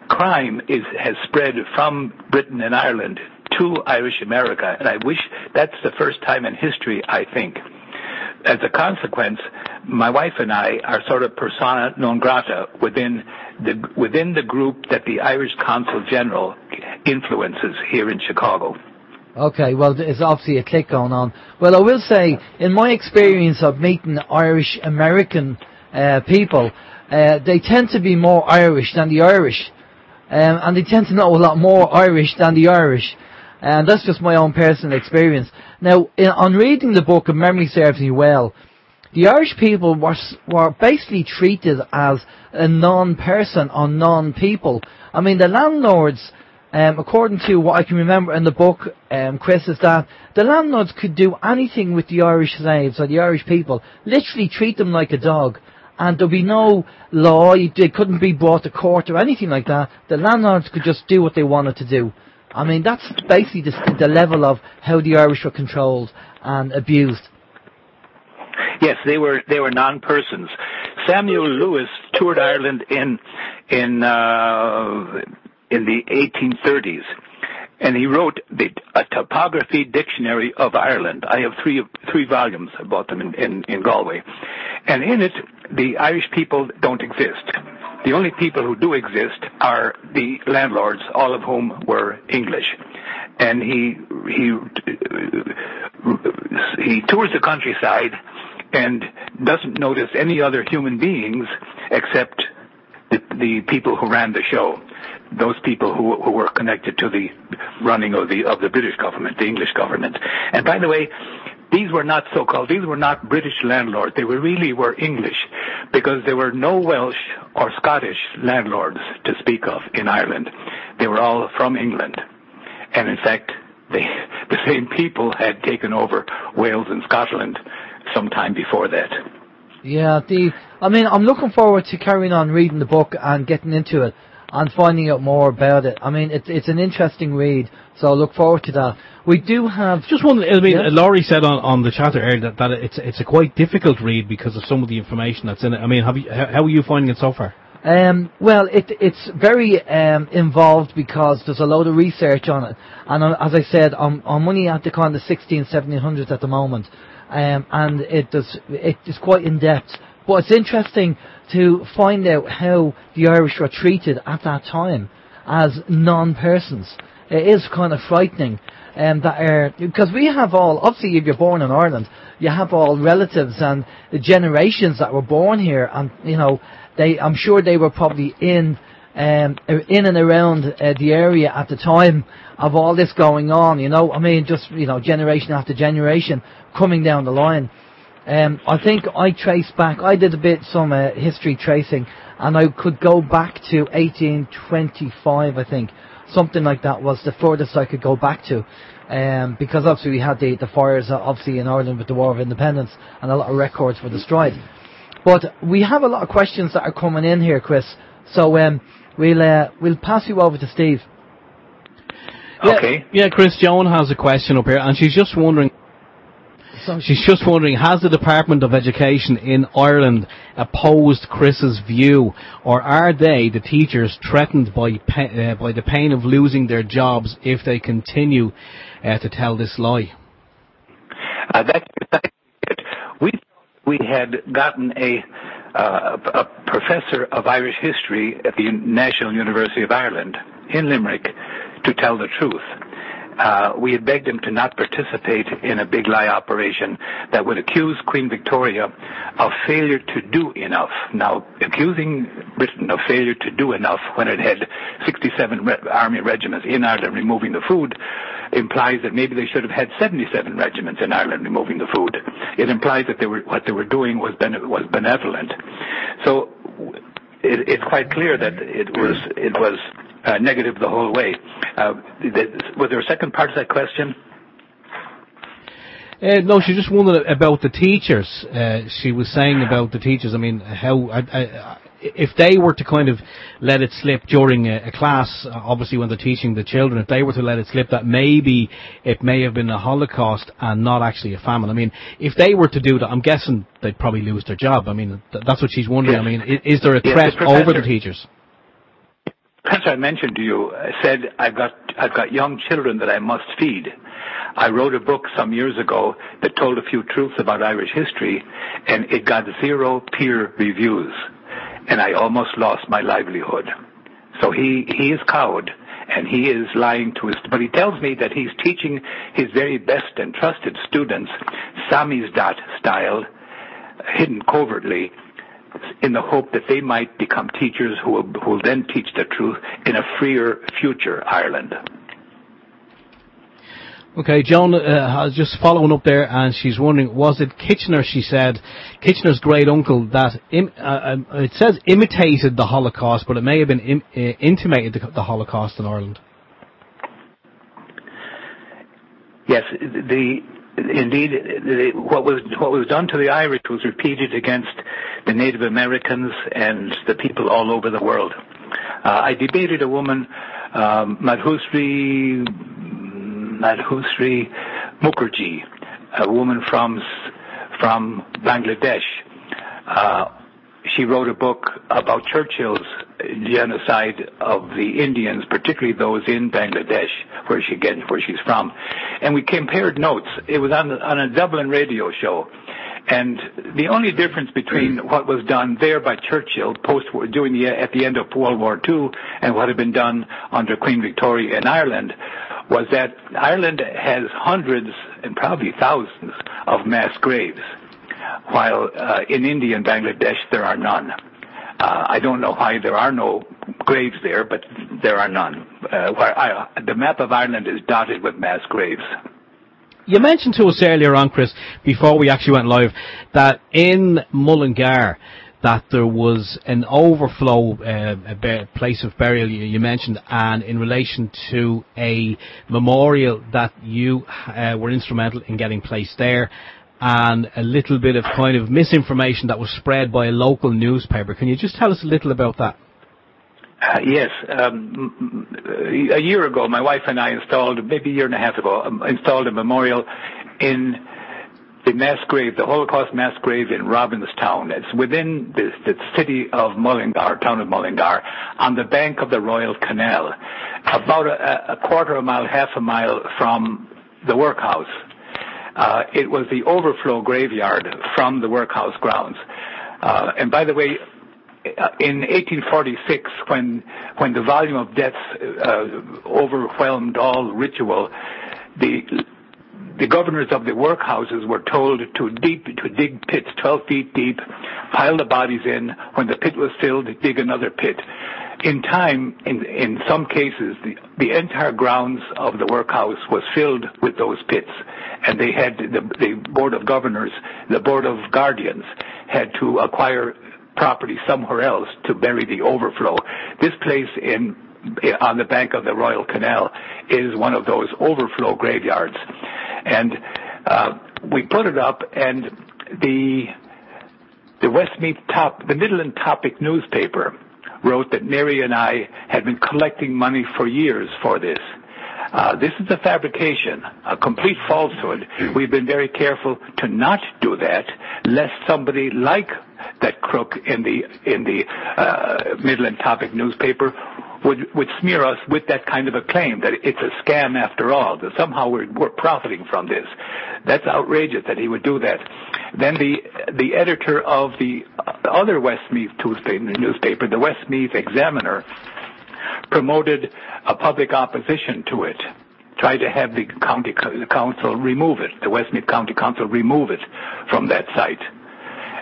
crime has spread from Britain and Ireland to Irish America, and I wish that's the first time in history, I think. As a consequence, my wife and I are sort of persona non grata within the group that the Irish Consul General influences here in Chicago. Okay, well, there's obviously a click going on. Well, I will say, in my experience of meeting Irish American people, they tend to be more Irish than the Irish. And they tend to know a lot more Irish than the Irish. And that's just my own personal experience. Now, on reading the book, if memory serves me well, the Irish people were basically treated as a non-person or non-people. I mean, the landlords, according to what I can remember in the book, Chris, is that the landlords could do anything with the Irish slaves or the Irish people, literally treat them like a dog. And there'll be no law, they couldn't be brought to court or anything like that. The landlords could just do what they wanted to do. I mean, that's basically the level of how the Irish were controlled and abused. Yes, they were non-persons. Samuel Lewis toured Ireland in the 1830s, and he wrote a topography dictionary of Ireland. I have three volumes. I bought them in Galway, and in it, the Irish people don't exist. The only people who do exist are the landlords, all of whom were English. And he tours the countryside and doesn't notice any other human beings except the people who ran the show, those people who were connected to the running of the British government, the English government. And by the way, these were not British landlords. They were English, because there were no Welsh or Scottish landlords to speak of in Ireland. They were all from England. And in fact, the same people had taken over Wales and Scotland some time before that. Yeah, I mean, I'm looking forward to carrying on reading the book and getting into it and finding out more about it. I mean, it's an interesting read, so I look forward to that. We do have... Just one, I mean, yeah. Laurie said on the chapter earlier that it's a quite difficult read because of some of the information that's in it. I mean, how are you finding it so far? Well, it's very involved because there's a load of research on it. And as I said, I'm only at the kind of 1700s at the moment. And it is quite in-depth. But it's interesting to find out how the Irish were treated at that time as non-persons. It is kind of frightening. Because we have all, obviously if you're born in Ireland, you have all relatives and the generations that were born here, and you know, I'm sure they were probably in and around the area at the time of all this going on, you know. I mean, just, you know, generation after generation coming down the line. I think I traced back, I did some history tracing, and I could go back to 1825, I think. Something like that was the furthest I could go back to. Because obviously we had the fires, obviously, in Ireland with the War of Independence, and a lot of records were destroyed. But we have a lot of questions that are coming in here, Chris. So we'll pass you over to Steve. Okay. Yeah, Chris, Joan has a question up here, and she's just wondering, has the Department of Education in Ireland opposed Chris's view, or are they, the teachers, threatened by the pain of losing their jobs if they continue to tell this lie? That's exactly it. We had gotten a professor of Irish history at the National University of Ireland in Limerick to tell the truth. We had begged him to not participate in a big lie operation that would accuse Queen Victoria of failure to do enough. Now, accusing Britain of failure to do enough when it had 67 army regiments in Ireland removing the food implies that maybe they should have had 77 regiments in Ireland removing the food. It implies that what they were doing was benevolent. So it's quite clear that it was negative the whole way. Was there a second part of that question? No, she just wondered about the teachers. She was saying about the teachers, I mean, how if they were to kind of let it slip during a class, obviously when they're teaching the children, if they were to let it slip that maybe it may have been a Holocaust and not actually a famine. I mean, if they were to do that, I'm guessing they'd probably lose their job. I mean, that's what she's wondering. Yes. I mean, is there a threat over the teachers? As I mentioned to you, I said I've got young children that I must feed. I wrote a book some years ago that told a few truths about Irish history, and it got 0 peer reviews, and I almost lost my livelihood. So he is cowed, and he is lying to us. But he tells me that he's teaching his very best and trusted students Samizdat style, hidden covertly, in the hope that they might become teachers who will then teach the truth in a freer future Ireland. Okay, Joan is just following up there, and she's wondering, was it Kitchener, she said, Kitchener's great uncle, that it says imitated the Holocaust, but it may have been intimated the Holocaust in Ireland? Yes, indeed, what was done to the Irish was repeated against the Native Americans and the people all over the world. I debated a woman, Madhusri Mukherjee, a woman from Bangladesh. She wrote a book about Churchill's genocide of the Indians, particularly those in Bangladesh, where she's from. And we compared notes. It was on a Dublin radio show. And the only difference between what was done there by Churchill at the end of World War II and what had been done under Queen Victoria in Ireland was that Ireland has hundreds and probably thousands of mass graves, while in India and Bangladesh there are none. I don't know why there are no graves there, but there are none. The map of Ireland is dotted with mass graves. You mentioned to us earlier on, Chris, before we actually went live, that in Mullingar, that there was an overflow place of burial you mentioned, and in relation to a memorial that you were instrumental in getting placed there. and a little bit of kind of misinformation that was spread by a local newspaper. Can you just tell us a little about that? Yes. A year ago, my wife and I installed, maybe a year and a half ago, installed a memorial in the mass grave, the Holocaust mass grave in Robinstown. It's within the city of Mullingar, town of Mullingar, on the bank of the Royal Canal, about a quarter of a mile, half a mile from the workhouse. It was the overflow graveyard from the workhouse grounds. And by the way, in 1846, when the volume of deaths overwhelmed all ritual, the governors of the workhouses were told to dig pits 12 feet deep, pile the bodies in. When the pit was filled, dig another pit. In time, in some cases, the entire grounds of the workhouse was filled with those pits, and they had the board of governors, the board of guardians, had to acquire property somewhere else to bury the overflow. This place on the bank of the Royal Canal is one of those overflow graveyards. And we put it up, and the Westmeath the Midland Topic newspaper wrote that Mary and I had been collecting money for years for this. This is a fabrication, a complete falsehood. We've been very careful to not do that, lest somebody like that crook in the Midland Topic newspaper would smear us with that kind of a claim, that it's a scam after all, that somehow we're profiting from this. That's outrageous that he would do that. Then the editor of the other Westmeath newspaper, the Westmeath Examiner, promoted a public opposition to it, tried to have the county council remove it, the Westmeath County Council remove it from that site.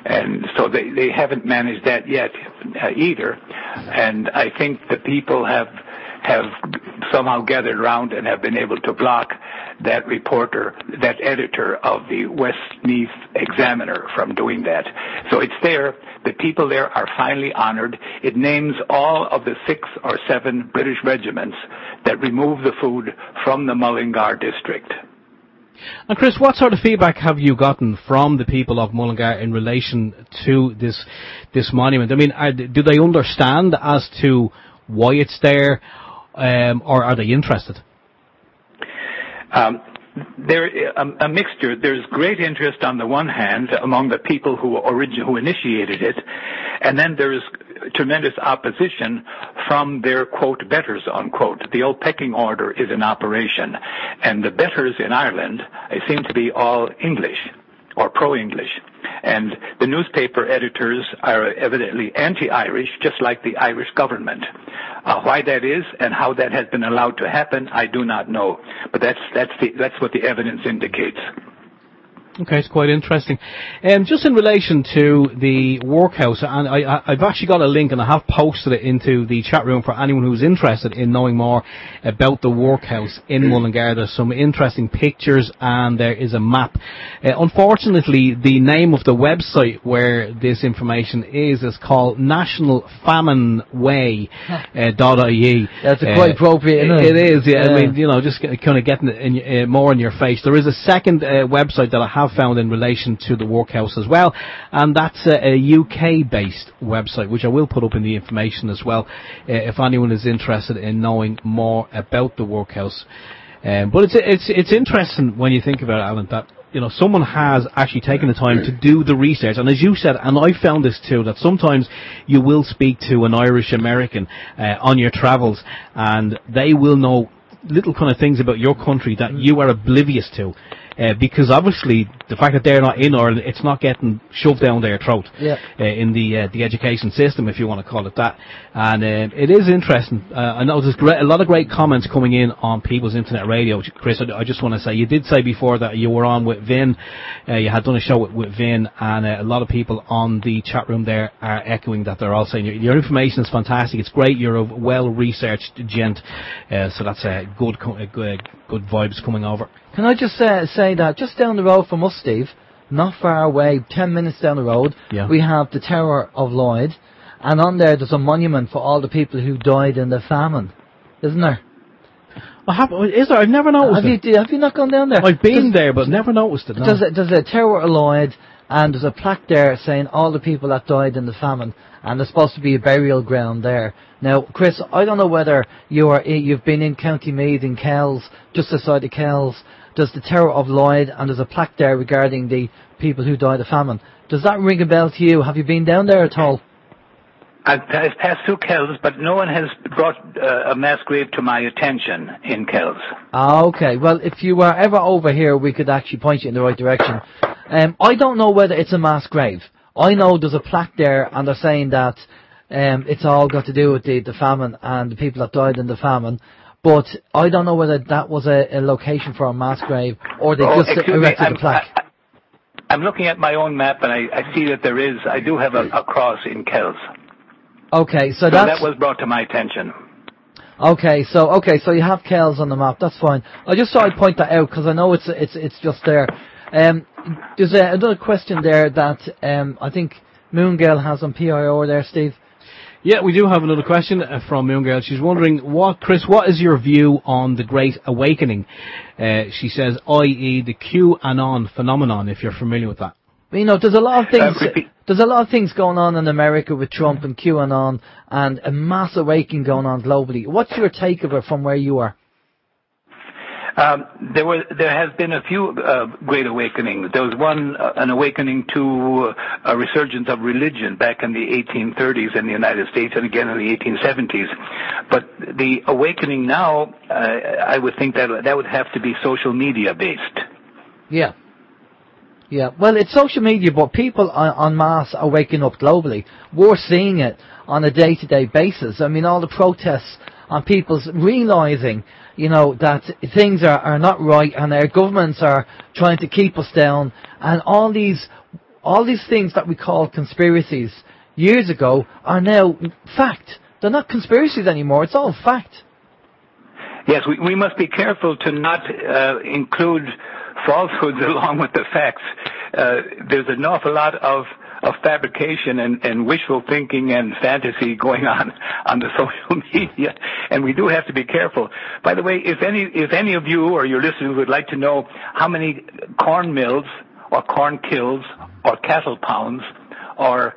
And so they haven't managed that yet either. And I think the people have somehow gathered around and have been able to block that reporter, that editor of the Westmeath Examiner from doing that. So it's there. The people there are finally honored. It names all of the 6 or 7 British regiments that remove the food from the Mullingar district. And Chris, what sort of feedback have you gotten from the people of Mullingar in relation to this monument? I mean, do they understand as to why it's there, or are they interested? There a mixture. There's great interest on the one hand among the people who initiated it, and then there's tremendous opposition from their, quote, betters, unquote. The old pecking order is in operation, and the betters in Ireland seem to be all English or pro-English. And the newspaper editors are evidently anti-Irish, just like the Irish government. Why that is and how that has been allowed to happen, I do not know. But that's what the evidence indicates. Okay, it's quite interesting. Just in relation to the workhouse, and I've actually got a link, and I have posted it into the chat room for anyone who's interested in knowing more about the workhouse in Mullingar. There's some interesting pictures, and there is a map. Unfortunately, the name of the website where this information is called National Famine Way .ie. That's quite appropriate, isn't it? It is, yeah. I mean, just kind of getting it more in your face. There is a second website that I have found in relation to the workhouse as well, and that's a UK-based website, which I will put up in the information as well, if anyone is interested in knowing more about the workhouse. But it's interesting when you think about it, Alan, that someone has actually taken the time to do the research, and as you said, and I found this too, that sometimes you will speak to an Irish American on your travels, and they will know little kind of things about your country that you are oblivious to. Because obviously the fact that they're not in Ireland, it's not getting shoved down their throat in the education system, if you want to call it that. And it is interesting. I know there's a lot of great comments coming in on People's Internet Radio. Chris, I just want to say, you did say before that you were on with Vin. You had done a show with Vin, and a lot of people on the chat room there are echoing that. They're all saying your information is fantastic. It's great. You're a well-researched gent. So that's good vibes coming over. Can I just say that just down the road from us, Steve, not far away, 10 minutes down the road, we have the Tower of Lloyd, and on there's a monument for all the people who died in the famine, isn't there? Is there? I've never noticed it. Have you not gone down there? I've been there, but never noticed it. No. There's a tower of Lloyd, and there's a plaque there saying all the people that died in the famine, and there's supposed to be a burial ground there. Now, Chris, I don't know whether you've been in County Meath in Kells, just aside of Kells. There's the Tower of Lloyd, and there's a plaque there regarding the people who died of famine. Does that ring a bell to you? Have you been down there at all? I've passed through Kells, but no one has brought a mass grave to my attention in Kells. Ah, okay. Well, if you were ever over here, we could actually point you in the right direction. I don't know whether it's a mass grave. I know there's a plaque there, and they're saying that it's all got to do with the famine and the people that died in the famine. But I don't know whether that was a location for a mass grave, or they just erected a plaque. I'm looking at my own map, and I see that I do have a cross in Kells. Okay, so that was brought to my attention. Okay, so you have Kells on the map. That's fine. I just thought I'd point that out because I know it's just there. There's another question there that I think Moongirl has on PIO there, Steve. Yeah, we do have another question from Moongirl. She's wondering, Chris, what is your view on the Great Awakening? She says, i.e. the QAnon phenomenon, if you're familiar with that. You know, there's a lot of things. There's a lot of things going on in America with Trump and QAnon, and a mass awakening going on globally. What's your take of it from where you are? There has been a few great awakenings. There was an awakening to a resurgence of religion back in the 1830s in the United States, and again in the 1870s. But the awakening now, I would think that would have to be social media based. Yeah. Yeah, well, it's social media, but people en masse are waking up globally. We're seeing it on a day-to-day basis. I mean, all the protests on people's realising, you know, that things are not right, and our governments are trying to keep us down, and all these things that we call conspiracies years ago are now fact. They're not conspiracies anymore. It's all fact. Yes, we must be careful to not include falsehoods along with the facts. There's an awful lot of fabrication and wishful thinking and fantasy going on the social media, and we do have to be careful. By the way, if any of you or your listeners would like to know how many corn mills or corn kilns or cattle pounds or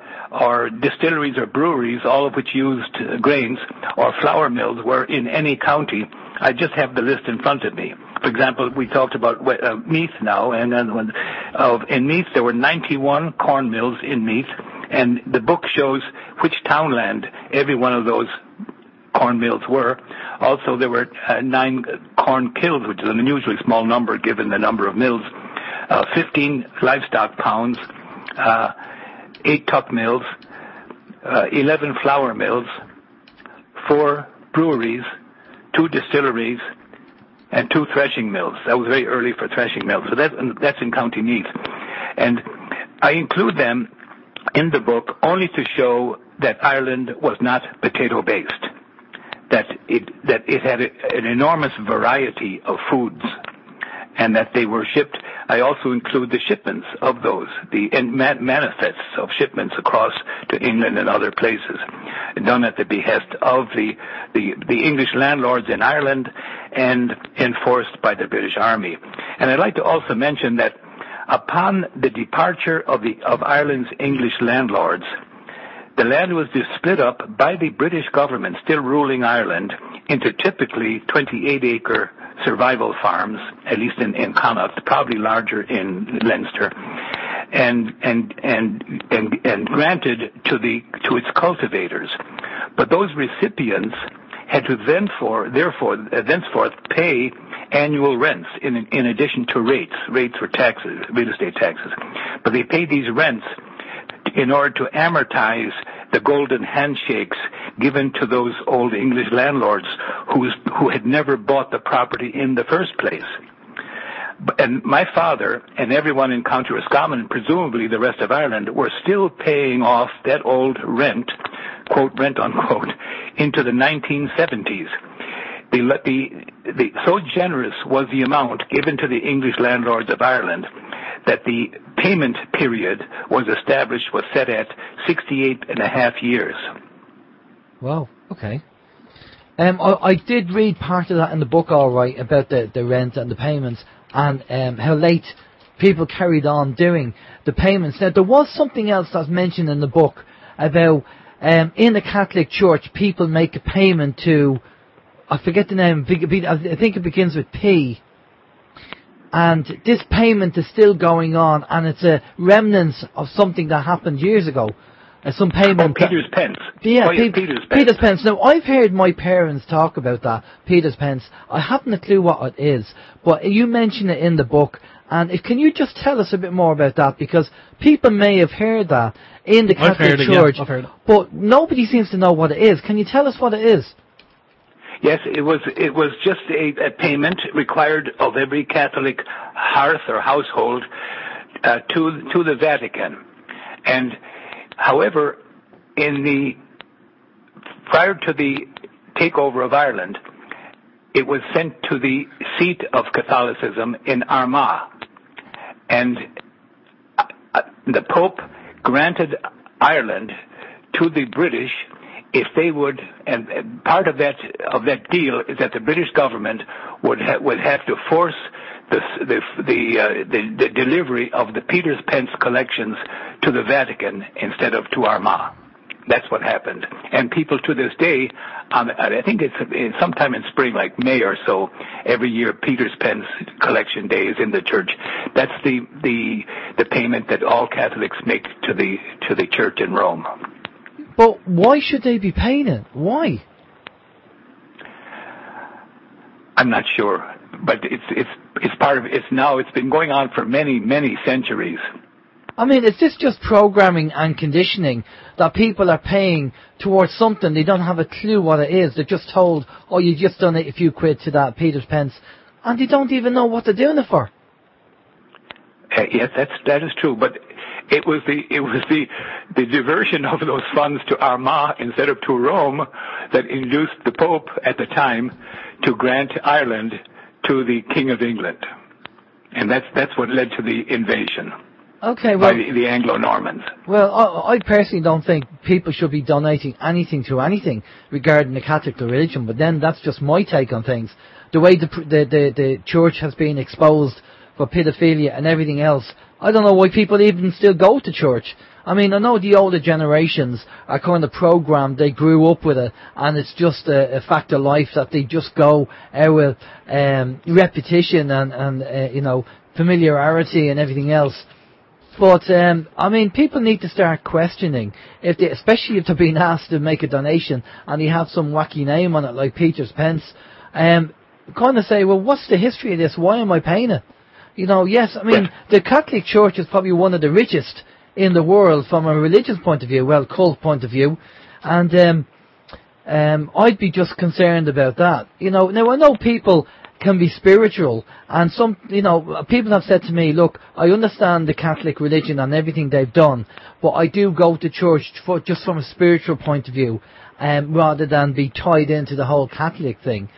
distilleries or breweries, all of which used grains, or flour mills were in any county, I just have the list in front of me. For example, we talked about Meath now, and then in Meath there were 91 corn mills in Meath, and the book shows which townland every one of those corn mills were. Also, there were 9 corn kilns, which is an unusually small number given the number of mills, 15 livestock pounds, 8 tuck mills, 11 flour mills, 4 breweries, 2 distilleries, and 2 threshing mills. That was very early for threshing mills. So that's in County Meath. And I include them in the book only to show that Ireland was not potato-based, that it had an enormous variety of foods, and that they were shipped. I also include the shipments of those, the manifests of shipments across to England and other places, done at the behest of the English landlords in Ireland and enforced by the British Army. And I'd like to also mention that upon the departure of Ireland's English landlords, the land was split up by the British government, still ruling Ireland, into typically 28-acre survival farms, at least in Connaught, probably larger in Leinster, and granted to its cultivators. But those recipients had to thenceforth pay annual rents in addition to rates. Rates were taxes, real estate taxes. But they paid these rents in order to amortize the golden handshakes given to those old English landlords who had never bought the property in the first place. And my father and everyone in County Roscommon, and presumably the rest of Ireland, were still paying off that old rent, quote, rent unquote, into the 1970s. So generous was the amount given to the English landlords of Ireland that the payment period was set at 68 and a half years. Wow, okay. I did read part of that in the book, all right, about the rent and the payments, and how late people carried on doing the payments. Now, there was something else that's mentioned in the book about in the Catholic Church, people make a payment to, I forget the name, I think it begins with P, and this payment is still going on, and it's a remnants of something that happened years ago. Some payment. Peter's Pence. Yeah, Peter's Pence. Peter's Pence. Now, I've heard my parents talk about that, Peter's Pence. I haven't a clue what it is, but you mention it in the book. And can you just tell us a bit more about that? Because people may have heard that in the Catholic Church, I've heard it. but nobody seems to know what it is. Can you tell us what it is? Yes, it was just a payment required of every Catholic hearth or household to the Vatican. And however, prior to the takeover of Ireland, it was sent to the seat of Catholicism in Armagh. And the Pope granted Ireland to the British if they would, and part of that deal is that the British government would have to force the delivery of the Peter's Pence collections to the Vatican instead of to Armagh. That's what happened. And people to this day, I think it's sometime in spring, like May or so, every year Peter's Pence collection day is in the church. That's the payment that all Catholics make to the church in Rome. But why should they be paying it? Why? I'm not sure, but it's part of it's now. It's been going on for many centuries. I mean, is this just programming and conditioning that people are paying towards something they don't have a clue what it is? They're just told, oh, you just done a few quid to that Peter's Pence, and they don't even know what they're doing it for. Yes, that is true, but it was the diversion of those funds to Armagh instead of to Rome that induced the Pope at the time to grant Ireland to the King of England, and that's what led to the invasion. Okay, well, by the Anglo-Normans. Well, I personally don't think people should be donating anything to anything regarding the Catholic religion, but then that's just my take on things. The way the church has been exposed for paedophilia and everything else, I don't know why people even still go to church. I mean, I know the older generations are kind of programmed, they grew up with it, and it's just a fact of life that they just go with repetition and you know, familiarity and everything else. But, I mean, people need to start questioning, especially if they're being asked to make a donation and they have some wacky name on it, like Peter's Pence, kind of say, well, what's the history of this? Why am I paying it? You know, yes, I mean, the Catholic Church is probably one of the richest in the world from a religious point of view, well, cult point of view, and I'd be just concerned about that. You know, now I know people can be spiritual, and some, you know, people have said to me, look, I understand the Catholic religion and everything they've done, but I do go to church just from a spiritual point of view, rather than be tied into the whole Catholic thing.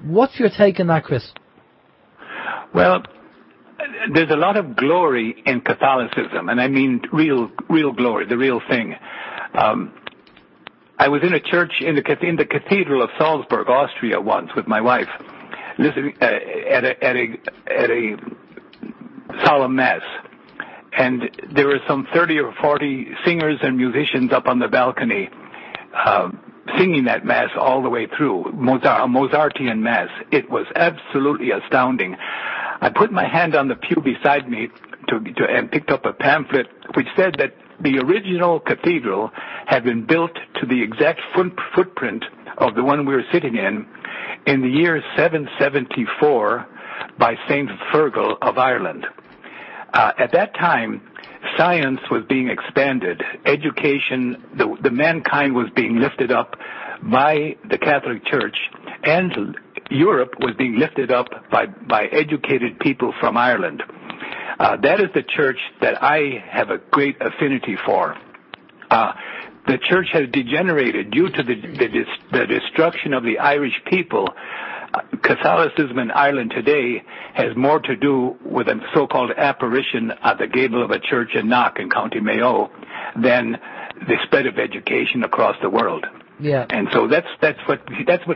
What's your take on that, Chris? Well, there's a lot of glory in Catholicism, and I mean real glory, the real thing. I was in a church in the Cathedral of Salzburg, Austria, once with my wife, listening at a solemn mass, and there were some 30 or 40 singers and musicians up on the balcony singing that mass all the way through, a Mozartian mass. It was absolutely astounding. I put my hand on the pew beside me and picked up a pamphlet which said that the original cathedral had been built to the exact footprint of the one we were sitting in the year 774 by Saint Fergal of Ireland. At that time, science was being expanded, education, the mankind was being lifted up by the Catholic Church, and Europe was being lifted up by educated people from Ireland. That is the church that I have a great affinity for. The church has degenerated due to the destruction of the Irish people. Catholicism in Ireland today has more to do with a so-called apparition at the gable of a church in Knock in County Mayo than the spread of education across the world. Yeah. And so that's what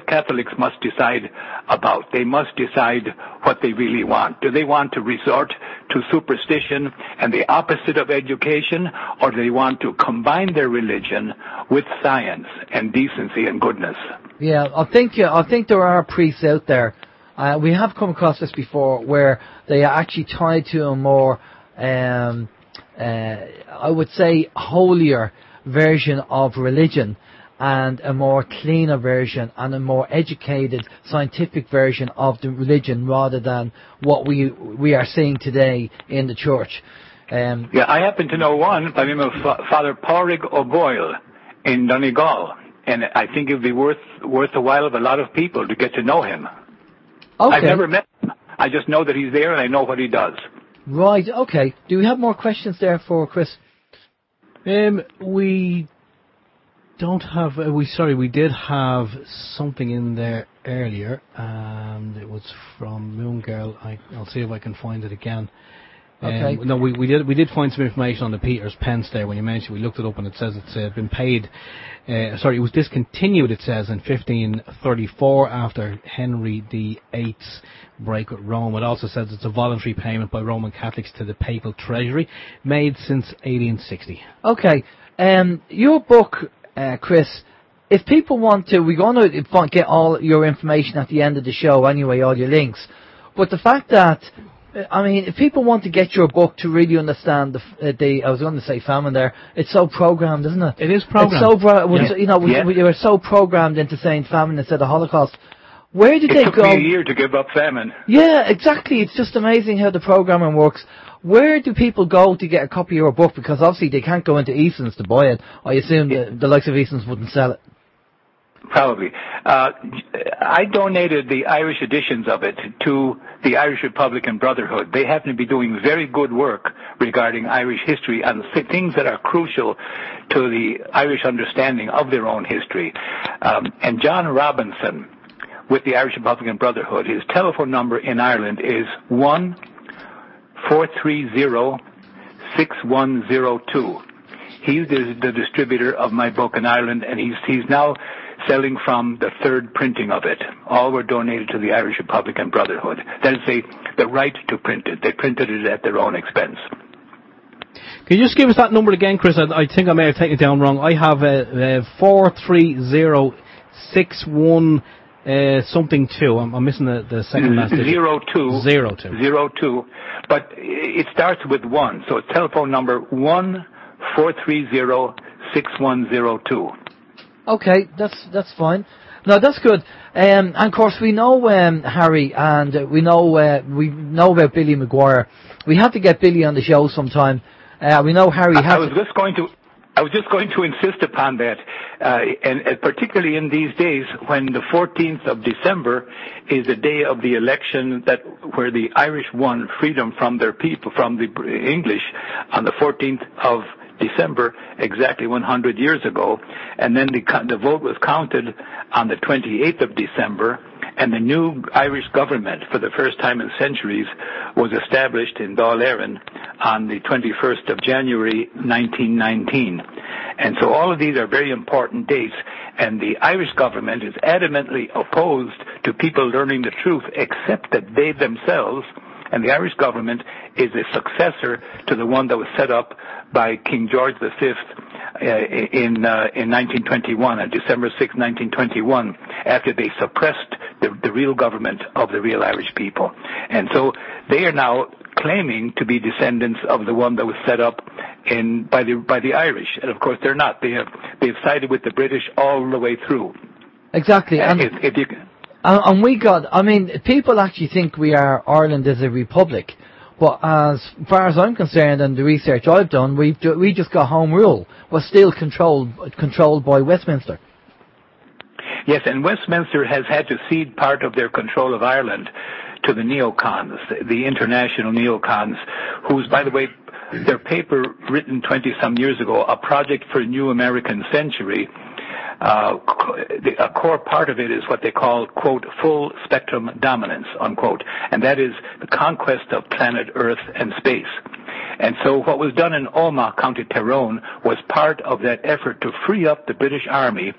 Catholics must decide about. They must decide what they really want. Do they want to resort to superstition and the opposite of education, or do they want to combine their religion with science and decency and goodness? Yeah, I think there are priests out there. We have come across this before, where they are actually tied to a more, I would say, holier version of religion, and a more cleaner version and a more educated, scientific version of the religion, rather than what we are seeing today in the church. Yeah, I happen to know one by the name of Father Pádraig O'Boyle in Donegal, and I think it would be worth a while of a lot of people to get to know him. Okay. I've never met him. I just know that he's there and I know what he does. Right, okay. Do we have more questions there for Chris? We don't have. We did have something in there earlier, and it was from Moon Girl. I'll see if I can find it again. Okay. No, we did find some information on the Peter's Pence there when you mentioned. We looked it up and it says it's been paid. It was discontinued. It says in 1534 after Henry VIII's break with Rome. It also says it's a voluntary payment by Roman Catholics to the papal treasury, made since 1860. Okay. Your book, Chris, if people want to, we're going to get all your information at the end of the show anyway, all your links. But the fact that, I mean, if people want to get your book to really understand I was going to say famine there, it's so programmed, isn't it? It is programmed. It's so, we were so programmed into saying famine instead of Holocaust. Where did they go? It took me a year to give up famine. Yeah, exactly. It's just amazing how the programming works. Where do people go to get a copy of your book? Because obviously they can't go into Eason's to buy it. I assume the likes of Eason's wouldn't sell it. Probably. I donated the Irish editions of it to the Irish Republican Brotherhood. They happen to be doing very good work regarding Irish history and things that are crucial to the Irish understanding of their own history. And John Robinson, with the Irish Republican Brotherhood, his telephone number in Ireland is 1-430-6102. He's the distributor of my book in Ireland, and he's now selling from the third printing of it. All were donated to the Irish Republican Brotherhood. That is the right to print it. They printed it at their own expense. Can you just give us that number again, Chris? I think I may have taken it down wrong. I have 430-61 something 2. I'm missing the second last digit. 02. 02. But it starts with 1. So it's telephone number 1-430-6102. Okay, that's fine. No, that's good. And of course we know Harry, and we know about Billy Maguire. We have to get Billy on the show sometime. We know Harry has. I was just going to insist upon that, and particularly in these days when the 14th of December is the day of the election where the Irish won freedom from their people, from the English, on the 14th of December, exactly 100 years ago, and then the vote was counted on the 28th of December, and the new Irish government, for the first time in centuries, was established in Dáil Éireann on the 21st of January 1919. And so all of these are very important dates, and the Irish government is adamantly opposed to people learning the truth, except that they themselves, and the Irish government is a successor to the one that was set up by King George V in 1921, on December 6, 1921, after they suppressed the real government of the real Irish people. And so they are now claiming to be descendants of the one that was set up by the Irish. And of course they're not. They've sided with the British all the way through. Exactly. And people actually think Ireland is a republic, but as far as I'm concerned, and the research I've done, we just got home rule. We're still controlled by Westminster. Yes, and Westminster has had to cede part of their control of Ireland to the neocons, the international neocons, whose, by the way, their paper written 20-some years ago, A Project for a New American Century, a core part of it is what they call, quote, full spectrum dominance, unquote, and that is the conquest of planet Earth and space. And so what was done in Omagh, County Tyrone, was part of that effort to free up the British Army,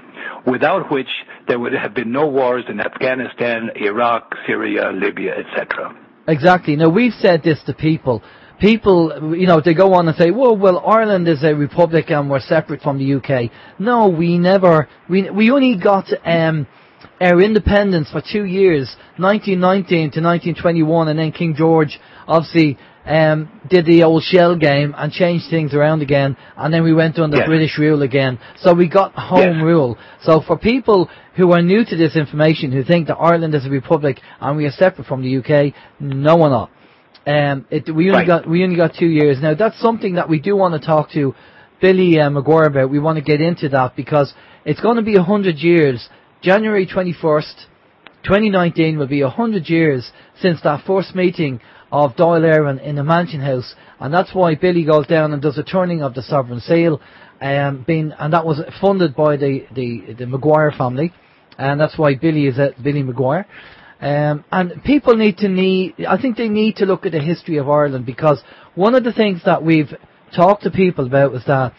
without which there would have been no wars in Afghanistan, Iraq, Syria, Libya, etc. Exactly. Now, we've said this to people. People, you know, they go on and say, well, Ireland is a republic and we're separate from the UK. No, we never, we only got our independence for 2 years, 1919 to 1921, and then King George obviously did the old shell game and changed things around again, and then we went under British rule again. So we got home rule. So for people who are new to this information, who think that Ireland is a republic and we are separate from the UK, no, we're not. We only got 2 years. Now, that's something that we do want to talk to Billy Maguire about. We want to get into that because it's going to be 100 years. January 21st, 2019 will be 100 years since that first meeting of Dáil Éireann in the Mansion House, and that's why Billy goes down and does a turning of the Sovereign Seal, and that was funded by the Maguire family, and that's why Billy is Billy Maguire. And people need to look at the history of Ireland, because one of the things that we've talked to people about is that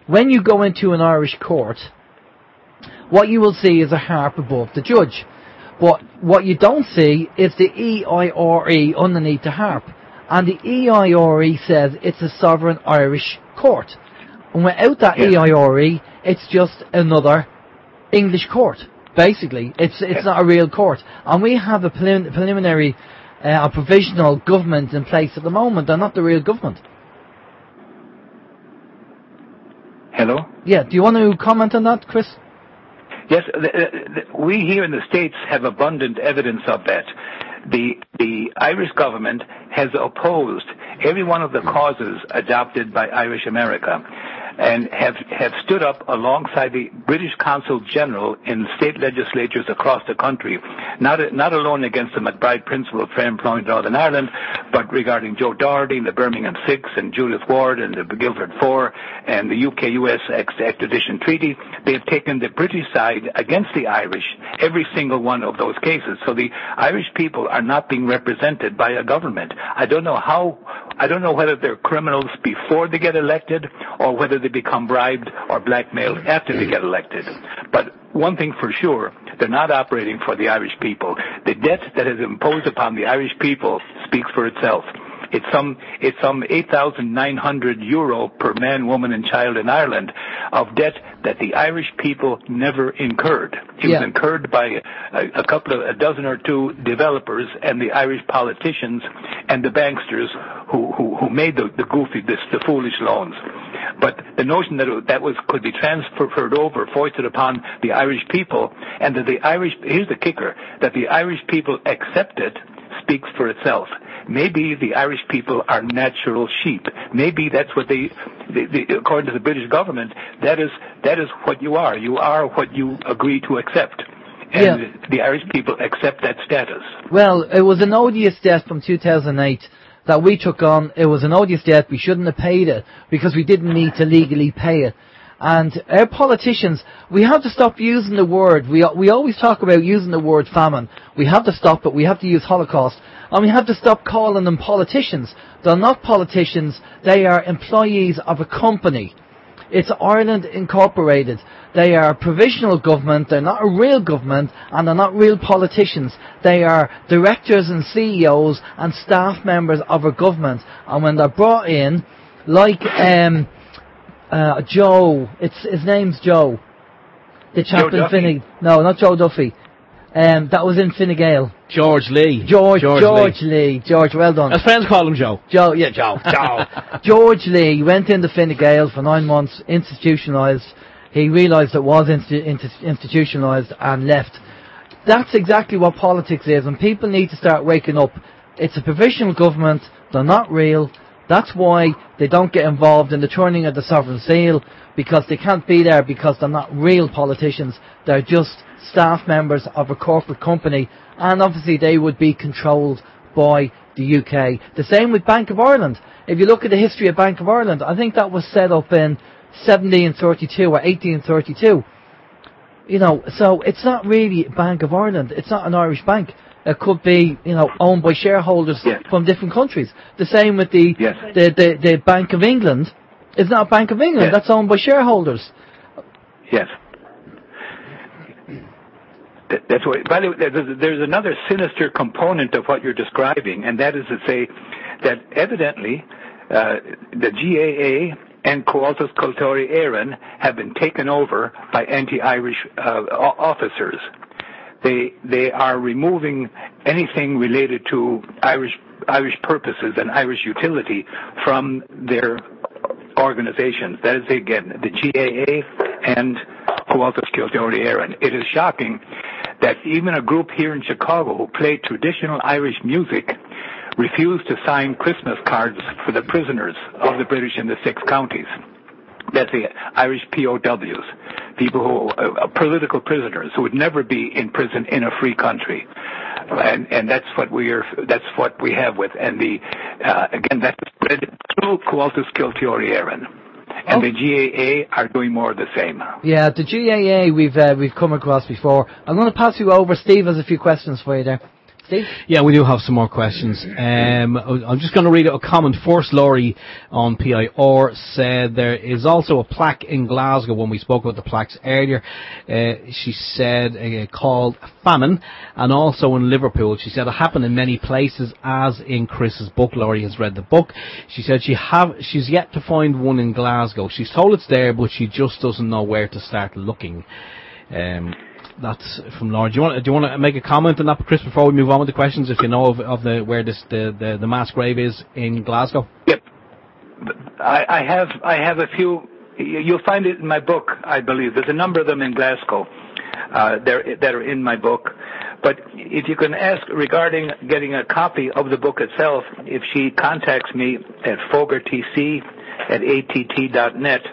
when you go into an Irish court, what you will see is a harp above the judge. But what you don't see is the EIRE underneath the harp. And the EIRE says it's a sovereign Irish court. And without that EIRE, it's just another English court. Basically, it's not a real court. And we have a preliminary, a provisional government in place at the moment. They're not the real government. Hello? Yeah, do you want to comment on that, Chris? Yes, we here in the States have abundant evidence of that. The Irish government has opposed every one of the causes adopted by Irish America, and have stood up alongside the British Consul General in state legislatures across the country, not alone against the McBride Principle of Fair Employment in Northern Ireland, but regarding Joe Doherty, the Birmingham Six, and Judith Ward, and the Guildford Four, and the UK-US extradition treaty. They have taken the British side against the Irish, every single one of those cases. So the Irish people are not being represented by a government. I don't know whether they're criminals before they get elected, or whether they become bribed or blackmailed after they get elected. But one thing for sure, they're not operating for the Irish people. The debt that is imposed upon the Irish people speaks for itself. It's some €8,900 per man, woman, and child in Ireland of debt that the Irish people never incurred. It was incurred by a dozen or two developers and the Irish politicians and the banksters who made the foolish loans. But the notion that could be transferred over, foisted upon the Irish people, and that here's the kicker, that the Irish people accept it, speaks for itself. Maybe the Irish people are natural sheep. Maybe that's what they according to the British government, that is what you are. You are what you agree to accept. And the Irish people accept that status. Well, it was an odious debt from 2008 that we took on. It was an odious debt. We shouldn't have paid it because we didn't need to legally pay it. And our politicians, we have to stop using the word. We always talk about using the word famine. We have to stop it. We have to use Holocaust. And we have to stop calling them politicians. They're not politicians. They are employees of a company. It's Ireland Incorporated. They are a provisional government. They're not a real government, and they're not real politicians. They are directors and CEOs and staff members of a government. And when they're brought in, like Joe, his name's Joe. The chap in Fine. No, not Joe Duffy. That was in Fine Gael. George Lee. George Lee. George, well done. His friends call him Joe. Joe. George Lee went into Fine Gael for 9 months, institutionalised. He realised it was institutionalised and left. That's exactly what politics is, and people need to start waking up. It's a provisional government. They're not real. That's why they don't get involved in the turning of the Sovereign Seal, because they can't be there, because they're not real politicians. They're just staff members of a corporate company, and obviously they would be controlled by the UK. The same with Bank of Ireland. If you look at the history of Bank of Ireland, I think that was set up in 1732 or 1832. You know, so it's not really Bank of Ireland. It's not an Irish bank. It could be, owned by shareholders from different countries. The same with the Bank of England. It's not Bank of England. That's owned by shareholders. Yes. That's what. By the way, there's another sinister component of what you're describing, and that is to say that evidently the GAA and Comhaltas Cultúrí Éireann have been taken over by anti-Irish officers. They are removing anything related to Irish purposes and Irish utility from their organizations. That is, again, the GAA and Comhaltas Cultúrí Éireann. It is shocking that even a group here in Chicago who played traditional Irish music refused to sign Christmas cards for the prisoners of the British in the 6 counties. That's the Irish POWs, people who political prisoners who would never be in prison in a free country, and that's what we have with, and again that's spread through Comhaltas Cultúrí Éireann. And the GAA are doing more of the same. Yeah, the GAA we've come across before. I'm going to pass you over. Steve has a few questions for you there. Steve? Yeah, we do have some more questions. I'm just going to read out a comment. First, Laurie on PIR said there is also a plaque in Glasgow when we spoke about the plaques earlier. She said called Famine, and also in Liverpool. She said it happened in many places, as in Chris's book. Laurie has read the book. She said she's yet to find one in Glasgow. She's told it's there, but she just doesn't know where to start looking. That's from Laura. Do you want to make a comment on that, Chris, before we move on with the questions? If you know of where the mass grave is in Glasgow. Yep, I have a few. You'll find it in my book, I believe. There's a number of them in Glasgow. That are in my book. But if you can ask regarding getting a copy of the book itself, if she contacts me at fogartyc@att.net,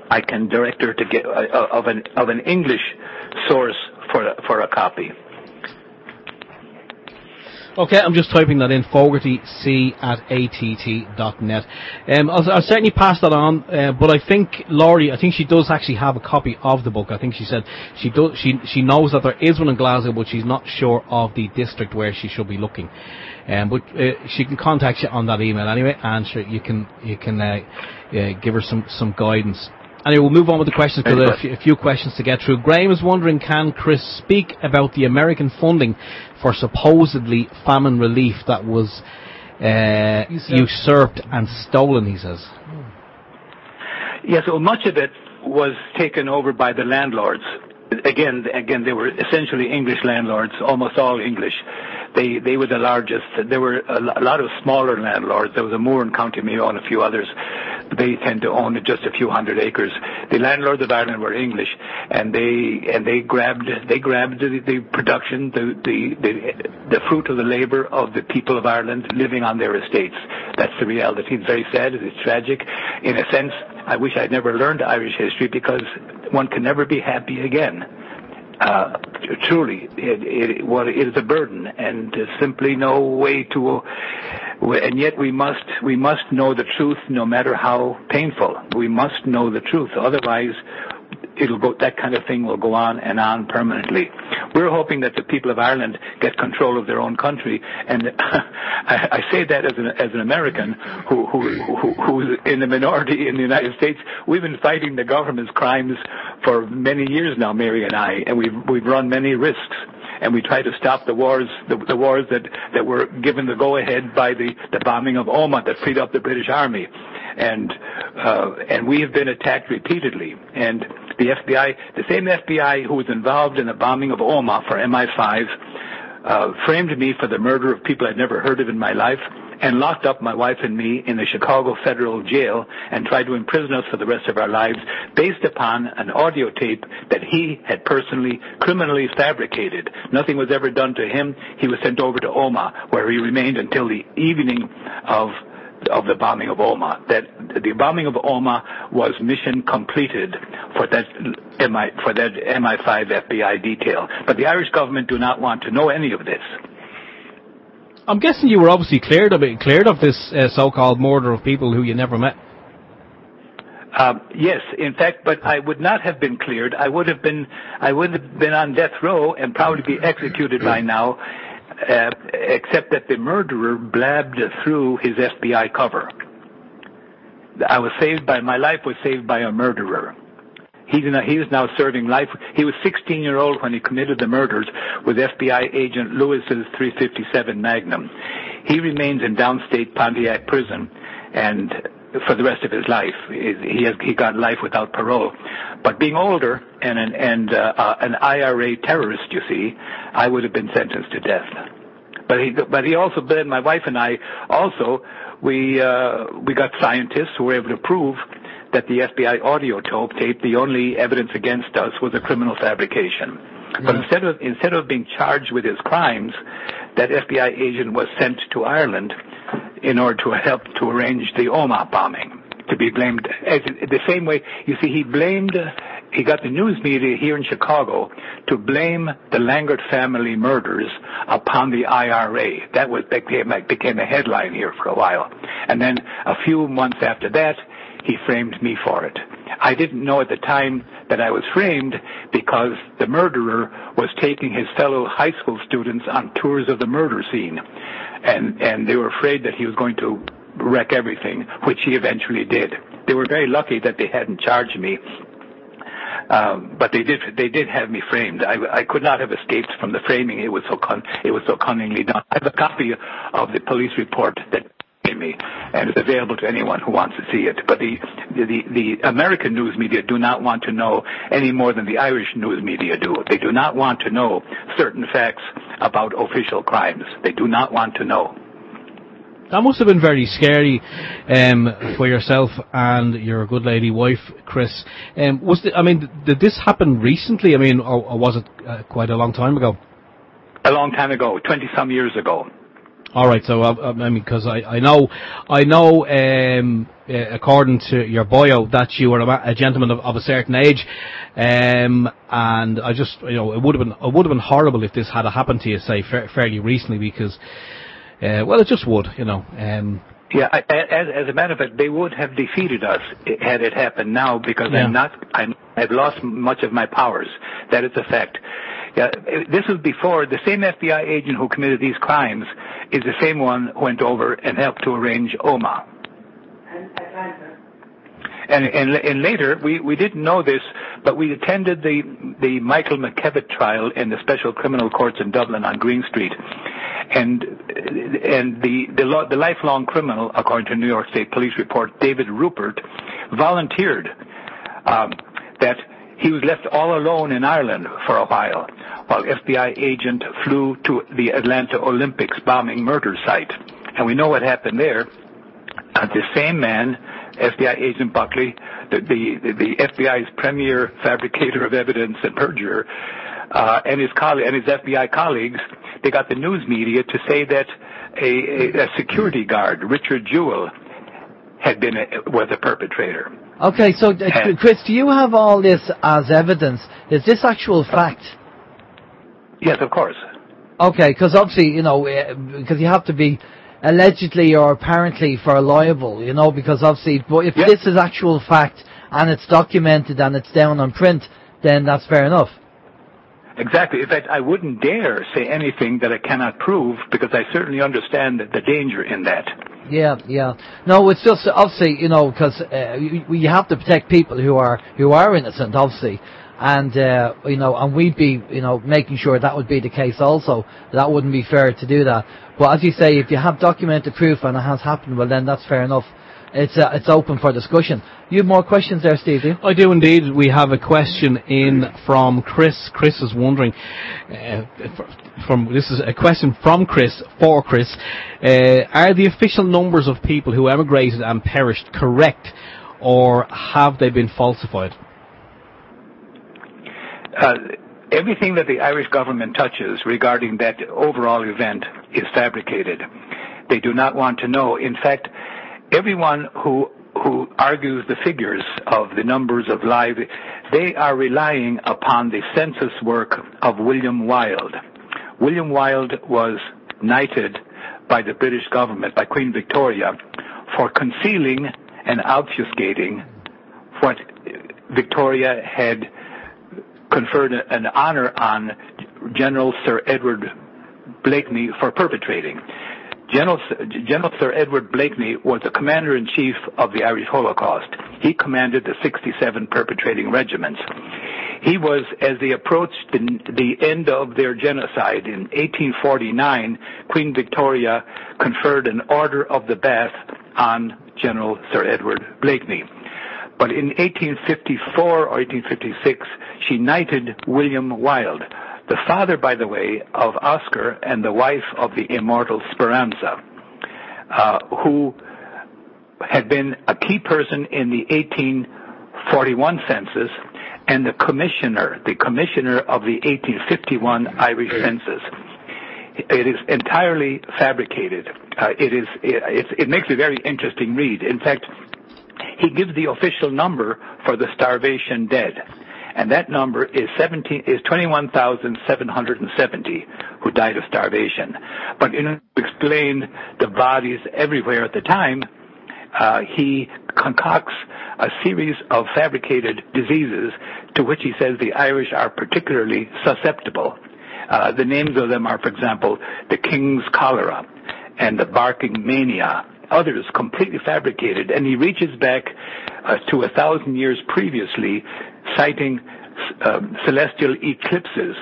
I can direct her to get of an English source for a copy. Okay, I'm just typing that in, fogartyc@att.net. I'll certainly pass that on, but I think Laurie, she does actually have a copy of the book. I think she said she knows that there is one in Glasgow, but she's not sure of the district where she should be looking. But she can contact you on that email anyway, and sure, you can give her some guidance. Anyway, we'll move on with the questions because there are a few questions to get through. Graham is wondering, can Chris speak about the American funding for supposedly famine relief that was usurped and stolen, he says? Yes, well, much of it was taken over by the landlords. Again, they were essentially English landlords, almost all English. They were the largest. There were a lot of smaller landlords. There was a Moore in County Mayo and a few others. They tend to own just a few hundred acres. The landlords of Ireland were English, and they grabbed the production, the fruit of the labor of the people of Ireland living on their estates. That's the reality. It's very sad. It's tragic. In a sense, I wish I'd never learned Irish history because one can never be happy again. Truly, it is a burden, and there's simply no way to. And yet we must know the truth, no matter how painful. We must know the truth, otherwise, that kind of thing will go on and on permanently. We're hoping that the people of Ireland get control of their own country, and I say that as an American who's in the minority in the United States. We've been fighting the government's crimes for many years now, Mary and I, and we've run many risks. And we try to stop the wars that were given the go-ahead by the bombing of Omagh that freed up the British Army, and we have been attacked repeatedly. And the FBI, the same FBI who was involved in the bombing of Omagh for MI5, framed me for the murder of people I'd never heard of in my life, and locked up my wife and me in the Chicago Federal Jail and tried to imprison us for the rest of our lives based upon an audio tape that he had personally, criminally fabricated. Nothing was ever done to him. He was sent over to Omagh, where he remained until the evening of the bombing of Omagh. That the bombing of Omagh was mission completed for that MI5 FBI detail. But the Irish government do not want to know any of this. I'm guessing you were obviously cleared of this so-called murder of people who you never met. Yes, in fact, but I would not have been cleared. I would have been on death row and probably be executed by now. except that the murderer blabbed through his FBI cover. My life was saved by a murderer. He is now serving life. He was 16-year-old when he committed the murders with FBI agent Lewis's .357 Magnum. He remains in downstate Pontiac prison, and for the rest of his life, he got life without parole. But being older and an IRA terrorist, you see, I would have been sentenced to death. But he also, my wife and I also, we got scientists who were able to prove that the FBI audio tape, the only evidence against us, was a criminal fabrication. Yeah. But instead of being charged with his crimes, that FBI agent was sent to Ireland in order to help to arrange the Omagh bombing, to be blamed the same way. You see, he got the news media here in Chicago to blame the Langert family murders upon the IRA. That became a headline here for a while. And then a few months after that, he framed me for it. I didn't know at the time that I was framed because the murderer was taking his fellow high school students on tours of the murder scene. And they were afraid that he was going to wreck everything, which he eventually did. They were very lucky that they hadn't charged me. But they did have me framed. I could not have escaped from the framing. It was so cunningly done. I have a copy of the police report that me, and it's available to anyone who wants to see it. But the American news media do not want to know any more than the Irish news media do. They do not want to know certain facts about official crimes. They do not want to know. That must have been very scary for yourself and your good lady wife, Chris. Did this happen recently? Or was it quite a long time ago? A long time ago, 20-some years ago. All right, so because I know, according to your bio, that you were a gentleman of a certain age, and I just, it would have been horrible if this had happened to you, say, fairly recently, because, it just would, Yeah, as a matter of fact, they would have defeated us had it happened now, because yeah. I've lost much of my powers. That is a fact. Yeah, this was before the same FBI agent who committed these crimes is the same one who went over and helped to arrange Omagh. And later, we didn't know this, but we attended the Michael McKevitt trial in the Special Criminal Courts in Dublin on Green Street. And the lifelong criminal, according to New York State Police report, David Rupert, volunteered that he was left all alone in Ireland for a while FBI agent flew to the Atlanta Olympics bombing murder site. And we know what happened there. The same man, FBI agent Buckley, the FBI's premier fabricator of evidence and perjurer, and his FBI colleagues, they got the news media to say that a security guard, Richard Jewell, was a perpetrator. Okay, so Chris, do you have all this as evidence? Is this actual fact? Yes, of course. Okay, because obviously, because you have to be allegedly or apparently for liable, because obviously, but if this is actual fact and it's documented and it's down on print, then that's fair enough. Exactly. In fact, I wouldn't dare say anything that I cannot prove, because I certainly understand the danger in that. Yeah. No, it's just obviously, because you have to protect people who are innocent, obviously, and and we'd be, making sure that would be the case also. That wouldn't be fair to do that. But as you say, if you have documented proof and it has happened, well then that's fair enough. It's open for discussion. You have more questions there, Steve, do you? I do indeed. We have a question in from Chris. Chris is wondering, this is a question from Chris, for Chris, are the official numbers of people who emigrated and perished correct, or have they been falsified? Everything that the Irish government touches regarding that overall event is fabricated. They do not want to know. In fact, everyone who argues the figures of the numbers of lives, they are relying upon the census work of William Wilde. William Wilde was knighted by the British government, by Queen Victoria, for concealing and obfuscating what Victoria had conferred an honor on General Sir Edward Blakeney for perpetrating. General Sir Edward Blakeney was the commander-in-chief of the Irish Holocaust. He commanded the 67 perpetrating regiments. He was, as they approached the end of their genocide in 1849, Queen Victoria conferred an Order of the Bath on General Sir Edward Blakeney. But in 1854 or 1856, she knighted William Wilde, the father, by the way, of Oscar and the wife of the immortal Speranza, who had been a key person in the 1841 census and the commissioner of the 1851 Irish census. It is entirely fabricated. It makes a very interesting read. In fact, he gives the official number for the starvation dead, and that number is 21,770 who died of starvation. But in order to explain the bodies everywhere at the time, he concocts a series of fabricated diseases to which he says the Irish are particularly susceptible. The names of them are, for example, the King's Cholera and the Barking Mania, others completely fabricated. And he reaches back to 1,000 years previously, citing celestial eclipses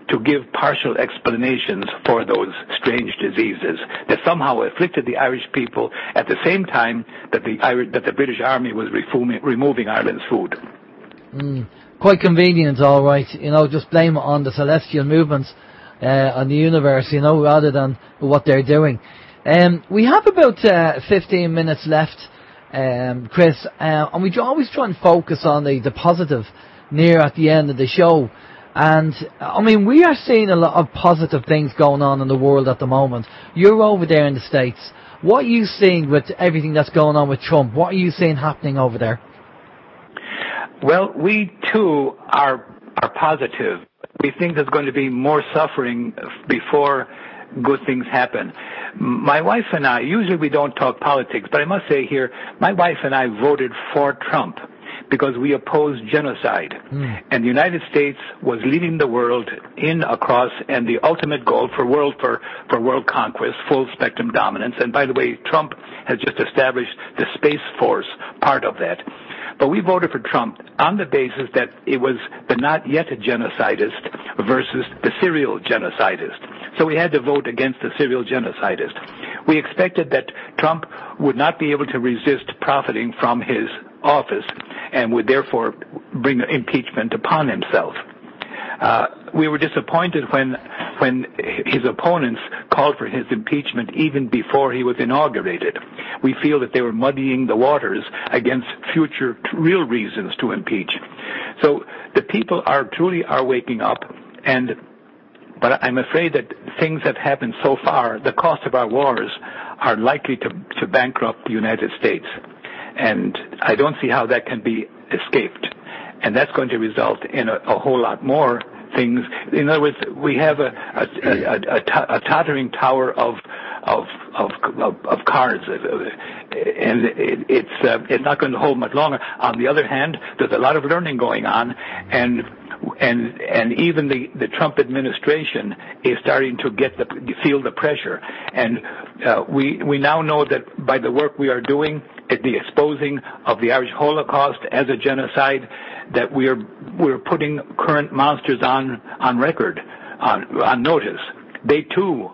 to give partial explanations for those strange diseases that somehow afflicted the Irish people at the same time that the British Army was removing Ireland's food. Quite convenient, all right. You know, just blame it on the celestial movements on the universe, you know, rather than what they're doing. We have about 15 minutes left, Chris, and we always try and focus on the positive near at the end of the show. And, I mean, we are seeing a lot of positive things going on in the world at the moment. You're over there in the States. What are you seeing with everything that's going on with Trump? What are you seeing happening over there? Well, we, too, are positive. We think there's going to be more suffering before good things happen. My wife and I, usually we don't talk politics, but I must say here, my wife and I voted for Trump because we oppose genocide. And the United States was leading the world across, and the ultimate goal for world conquest, full spectrum dominance. And by the way, Trump has just established the Space Force part of that. But we voted for Trump on the basis that it was the not yet genocidist versus the serial genocidist. So we had to vote against the serial genocidist. We expected that Trump would not be able to resist profiting from his office and would therefore bring impeachment upon himself. We were disappointed when his opponents called for his impeachment even before he was inaugurated. We feel that they were muddying the waters against future real reasons to impeach. So the people truly are waking up, but I'm afraid that things have happened so far. The cost of our wars are likely to bankrupt the United States, and I don't see how that can be escaped. And that's going to result in a whole lot more things. In other words, we have a tottering tower of cards, and it's not going to hold much longer. On the other hand, there's a lot of learning going on, and even the Trump administration is starting to feel the pressure. And we now know that by the work we are doing at the exposing of the Irish Holocaust as a genocide, that we're putting current monsters on record, on notice. They too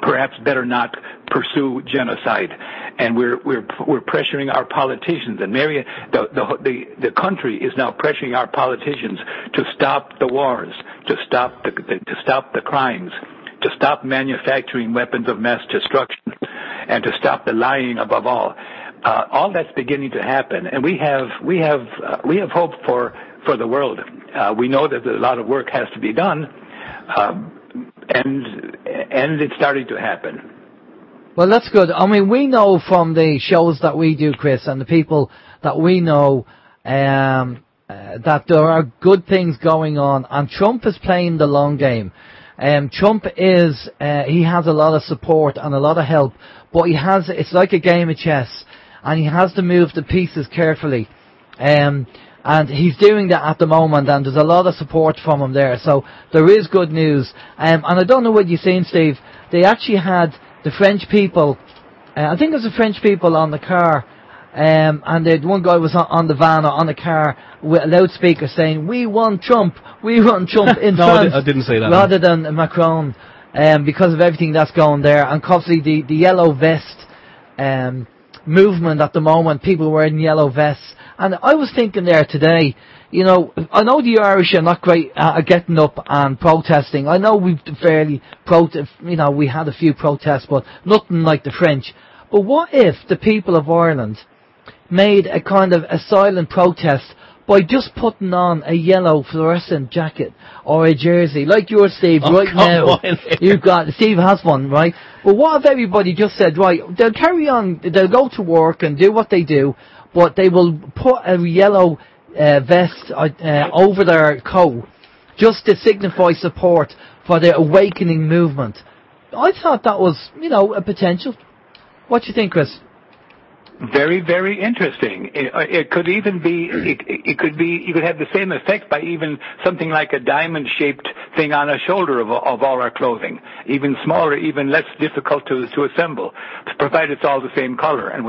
perhaps better not pursue genocide, and we're pressuring our politicians. And Mary, the country is now pressuring our politicians to stop the wars, to stop the crimes, to stop manufacturing weapons of mass destruction, and to stop the lying above all. All that's beginning to happen, and we have hope for the world. We know that a lot of work has to be done, and it's starting to happen. Well, that's good. I mean, we know from the shows that we do, Chris, and the people that we know, that there are good things going on, and Trump is playing the long game. Trump he has a lot of support and a lot of help, but it's like a game of chess, and he has to move the pieces carefully. And he's doing that at the moment, and there's a lot of support from him there. So there is good news. And I don't know what you've seen, Steve. They actually had the French people, I think it was the French people on the car, and one guy was on the van or on the car with a loudspeaker saying, "We want Trump in No, France." I didn't say that. Rather than Macron, because of everything that's going there. And obviously the yellow vest movement at the moment, people wearing yellow vests. And I was thinking there today, you know, I know the Irish are not great at getting up and protesting. I know we had a few protests, but nothing like the French. But what if the people of Ireland made a kind of a silent protest by just putting on a yellow fluorescent jacket or a jersey, like yours, Steve, right now? Steve has one, right? But what if everybody just said, right, they'll carry on, they'll go to work and do what they do, but they will put a yellow vest over their coat just to signify support for the awakening movement. I thought that was, you know, a potential. What do you think, Chris? Very, very interesting. It could even be, it could be, you could have the same effect by even something like a diamond-shaped thing on a shoulder of all our clothing. Even smaller, even less difficult to assemble, provided it's all the same color and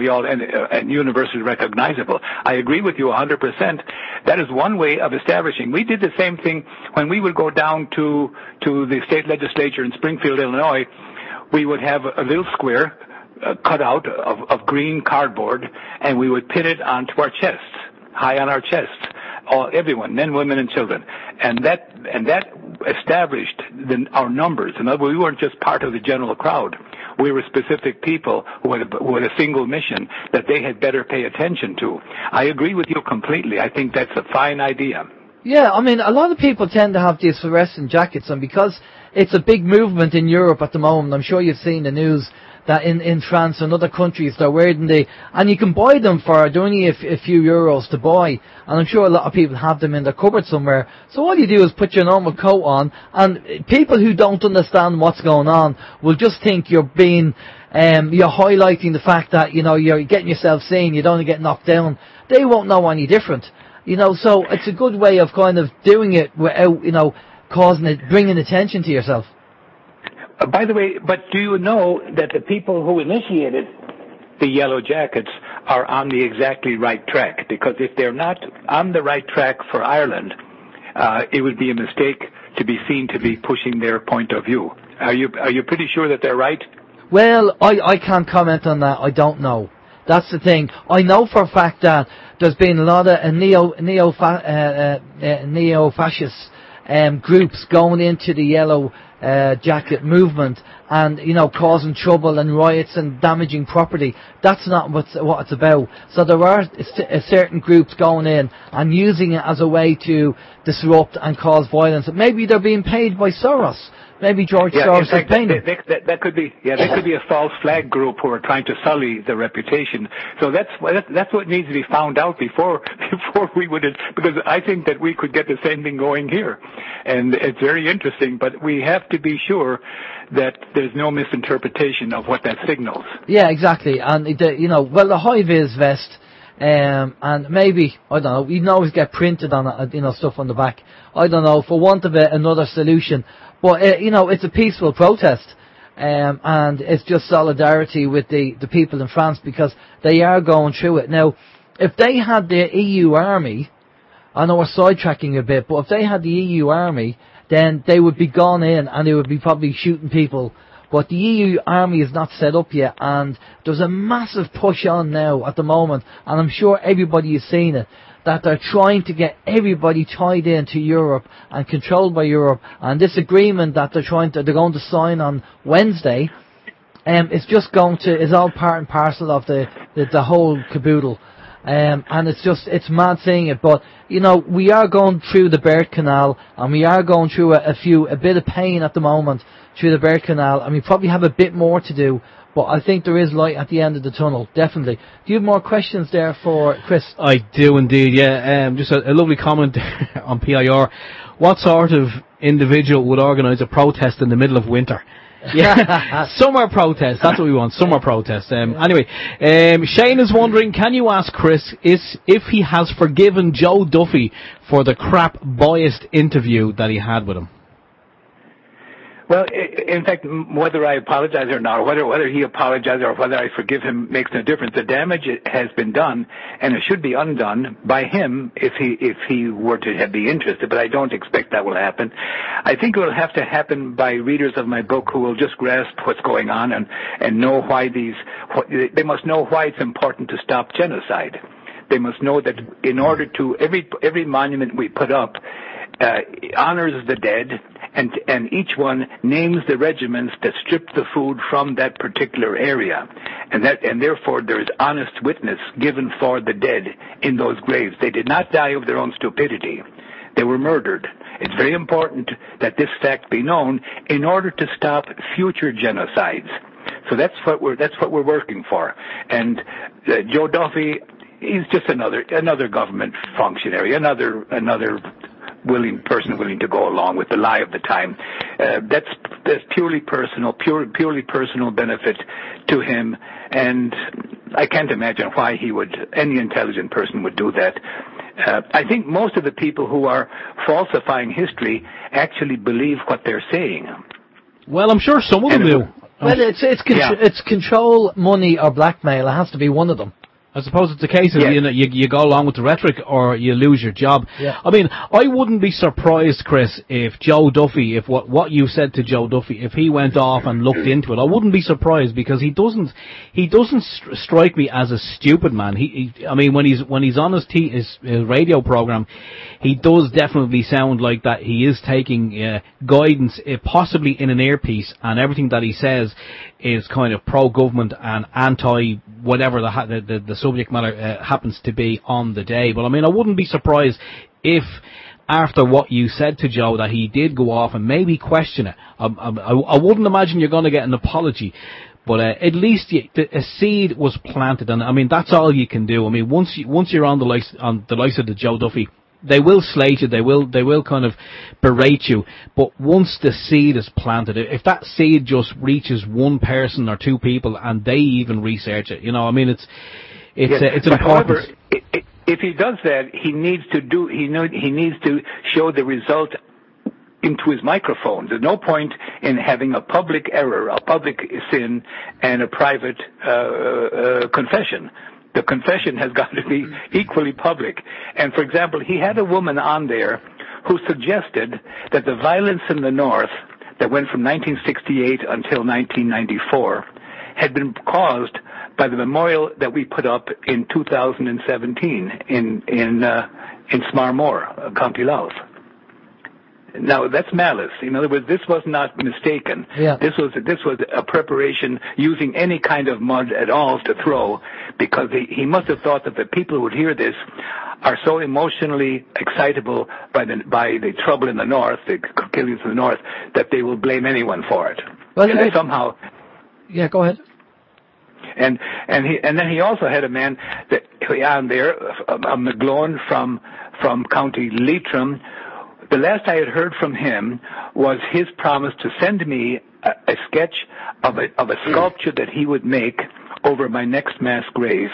universally recognizable. I agree with you 100%. That is one way of establishing. We did the same thing when we would go down to the state legislature in Springfield, Illinois. We would have a little square cut out of green cardboard, and we would pin it onto our chests, high on our chests, everyone, men, women, and children, and that established our numbers. In other words, we weren't just part of the general crowd. We were specific people who had a single mission that they had better pay attention to. I agree with you completely. I think that's a fine idea. Yeah, I mean, a lot of people tend to have these fluorescent jackets, and because it's a big movement in Europe at the moment, I'm sure you've seen the news that in France and other countries they're wearing and you can buy them for, they're only a few euros to buy, and I'm sure a lot of people have them in their cupboard somewhere. So all you do is put your normal coat on, and people who don't understand what's going on will just think you're being, you're highlighting the fact that, you know, you're getting yourself seen, you don't want to get knocked down. They won't know any different, you know, so it's a good way of kind of doing it without, you know, bringing attention to yourself. By the way, but do you know that the people who initiated the Yellow Jackets are on the exactly right track? Because if they're not on the right track for Ireland, it would be a mistake to be seen to be pushing their point of view. Are you pretty sure that they're right? Well, I can't comment on that. I don't know. That's the thing. I know for a fact that there's been a lot of neo-fascist groups going into the Yellow jacket movement and, you know, causing trouble and riots and damaging property. That's not what it's about. So there are certain groups going in and using it as a way to disrupt and cause violence. Maybe they're being paid by Soros. Maybe George Soros is paying them. That could be, that could be a false flag group who are trying to sully the reputation. So that's what needs to be found out before we would, because I think that we could get the same thing going here, and it's very interesting. But we have to be sure that there's no misinterpretation of what that signals. Yeah, exactly. And the high-vis vest. And maybe, I don't know, you can always get printed on it, stuff on the back. I don't know, for want of another solution. But, it's a peaceful protest. And it's just solidarity with the people in France because they are going through it. Now, if they had the EU army, I know we're sidetracking a bit, but if they had the EU army, then they would be gone in and they would be probably shooting people. But the EU army is not set up yet, and there's a massive push on now at the moment, and I'm sure everybody has seen it, that they're trying to get everybody tied into Europe and controlled by Europe. And this agreement that they're going to sign on Wednesday, is all part and parcel of the whole caboodle. And it's mad seeing it, but we are going through the birth canal, and we are going through a bit of pain at the moment through the birth canal, and we probably have a bit more to do, but I think there is light at the end of the tunnel, definitely. Do you have more questions there for Chris? I do indeed, yeah. Just a lovely comment on PIR. What sort of individual would organise a protest in the middle of winter? Yeah, summer protest. That's what we want. Summer protest. Anyway, Shane is wondering, can you ask Chris if he has forgiven Joe Duffy for the crap biased interview that he had with him? Well, in fact, whether I apologize or not, or whether he apologizes or whether I forgive him makes no difference. The damage has been done, and it should be undone by him if he were to be interested. But I don't expect that will happen. I think it will have to happen by readers of my book who will just grasp what's going on and know why they must know why it's important to stop genocide. They must know that in order to every monument we put up honors the dead, and each one names the regiments that stripped the food from that particular area, and therefore there is honest witness given for the dead in those graves. They did not die of their own stupidity. They were murdered. It's very important that this fact be known in order to stop future genocides. So that's what we're working for. And Joe Duffy, he's just another government functionary, another person willing to go along with the lie of the time. That's purely personal benefit to him, and I can't imagine why any intelligent person would do that. I think most of the people who are falsifying history actually believe what they're saying. Well, I'm sure some of them do. Well, it's control, money, or blackmail. It has to be one of them. I suppose it's a case of, you go along with the rhetoric or you lose your job. Yeah. I mean, I wouldn't be surprised, Chris, if Joe Duffy, if what you said to Joe Duffy, if he went off and looked into it, I wouldn't be surprised, because he doesn't strike me as a stupid man. I mean, when he's on his radio program, he does definitely sound like that he is taking guidance, possibly in an earpiece, and everything that he says is kind of pro-government and anti-whatever the subject matter happens to be on the day. But I mean, I wouldn't be surprised if, after what you said to Joe, that he did go off and maybe question it. I wouldn't imagine you're going to get an apology, but at least a seed was planted, and I mean, that's all you can do. I mean, once you're on the likes of the Joe Duffy, they will slate you, they will kind of berate you, but once the seed is planted, if that seed just reaches one person or two people and they even research it, I mean, it's important. However, if he does that, he needs to show the result into his microphone. There's no point in having a public error, a public sin, and a private confession. The confession has got to be equally public. And, for example, he had a woman on there who suggested that the violence in the North that went from 1968 until 1994 had been caused by the memorial that we put up in 2017 in Smarmore, County Louth. Now, that's malice. In other words, this was not mistaken. Yeah. This was a preparation using any kind of mud at all to throw, because he must have thought that the people who would hear this are so emotionally excitable by the trouble in the North, the killings in the North, that they will blame anyone for it. Well, and somehow. Yeah, go ahead. And then he also had a man on there, a McGlowan from County Leitrim. The last I had heard from him was his promise to send me a sketch of a sculpture that he would make over my next mass grave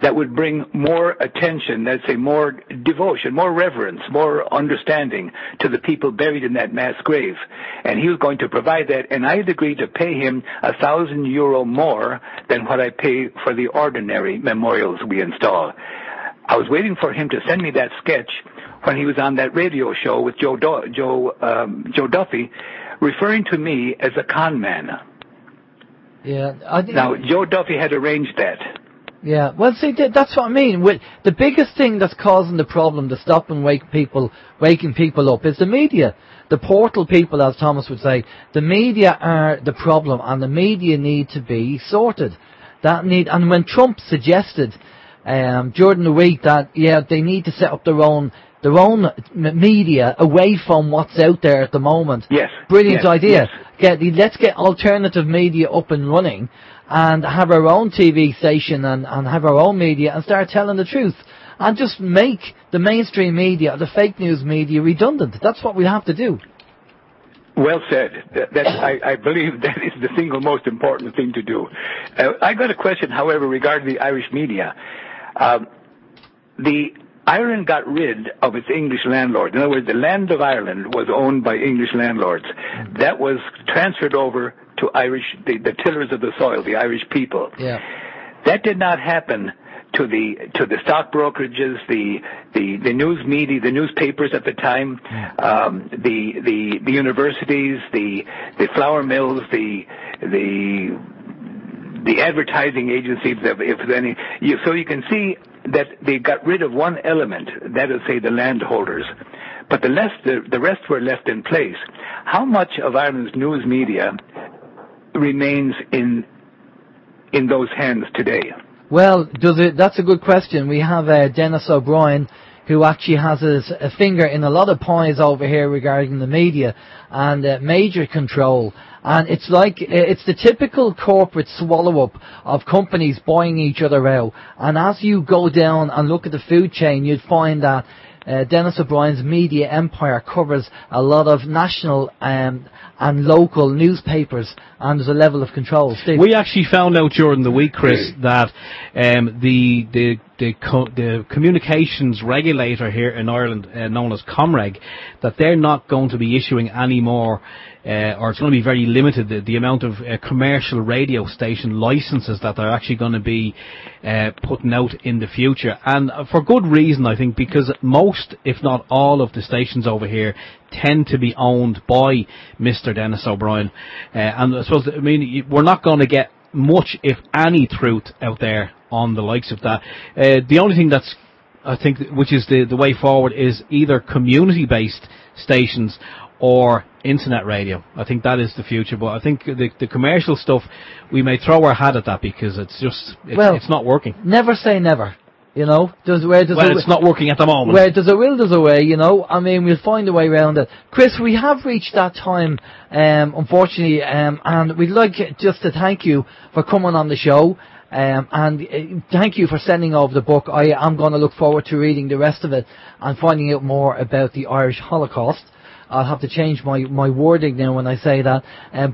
that would bring more attention, let's say more devotion, more reverence, more understanding to the people buried in that mass grave. And he was going to provide that, and I had agreed to pay him €1,000 more than what I pay for the ordinary memorials we install. I was waiting for him to send me that sketch when he was on that radio show with Joe Duffy, referring to me as a con man. Yeah. Now, Joe Duffy had arranged that. Yeah, well, see, that's what I mean. The biggest thing that's causing the problem to stop and waking people up is the media. The portal people, as Thomas would say. The media are the problem, and the media need to be sorted. And when Trump suggested during the week that they need to set up their own media away from what's out there at the moment. Yes. Brilliant idea. Yes. Let's get alternative media up and running, and have our own TV station and have our own media and start telling the truth. And just make the mainstream media, the fake news media, redundant. That's what we have to do. Well said. I believe that is the single most important thing to do. I got a question, however, regarding the Irish media. Ireland got rid of its English landlords. In other words, the land of Ireland was owned by English landlords. That was transferred over to the tillers of the soil, the Irish people. Yeah. That did not happen to the stock brokerages, the news media, the newspapers at the time, the universities, the flour mills, the advertising agencies, if any. So you can see that they got rid of one element, that is, say, the landholders, but the rest were left in place. How much of Ireland's news media remains in those hands today? Well, that's a good question. We have Dennis O'Brien, who actually has a finger in a lot of pies over here regarding the media and major control. And it's the typical corporate swallow-up of companies buying each other out. And as you go down and look at the food chain, you'd find that Dennis O'Brien's media empire covers a lot of national and local newspapers, and there's a level of control. Steve? We actually found out during the week, Chris, that the communications regulator here in Ireland, known as Comreg, that they're not going to be issuing any more, or it's going to be very limited, the amount of commercial radio station licenses that they're actually going to be putting out in the future. And for good reason, I think, because most, if not all, of the stations over here tend to be owned by Mr. Dennis O'Brien. And I suppose, we're not going to get much, if any, truth out there on the likes of that. The only thing that's, I think, which is the way forward, is either community-based stations or internet radio. I think that is the future, but I think the commercial stuff, we may throw our hat at that because it's not working. Never say never. You know, it's not working at the moment. Where there's a will, there's a way, you know. I mean, we'll find a way around it. Chris, we have reached that time, unfortunately, and we'd like just to thank you for coming on the show, and thank you for sending over the book. I am going to look forward to reading the rest of it and finding out more about the Irish Holocaust. I'll have to change my wording now when I say that.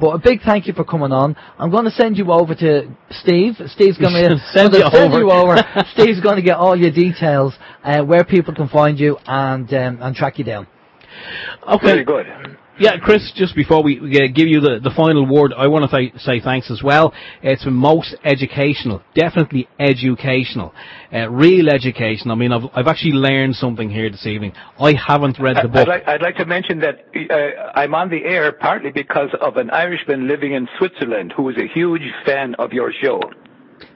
But a big thank you for coming on. I'm going to send you over to Steve. Steve's going to send you over. Steve's going to get all your details, where people can find you and track you down. Okay. Very good. Yeah, Chris, just before we give you the final word, I want to say thanks as well. It's been most educational, definitely educational, real education. I mean, I've actually learned something here this evening. I haven't read the book. I'd like to mention that I'm on the air partly because of an Irishman living in Switzerland who was a huge fan of your show.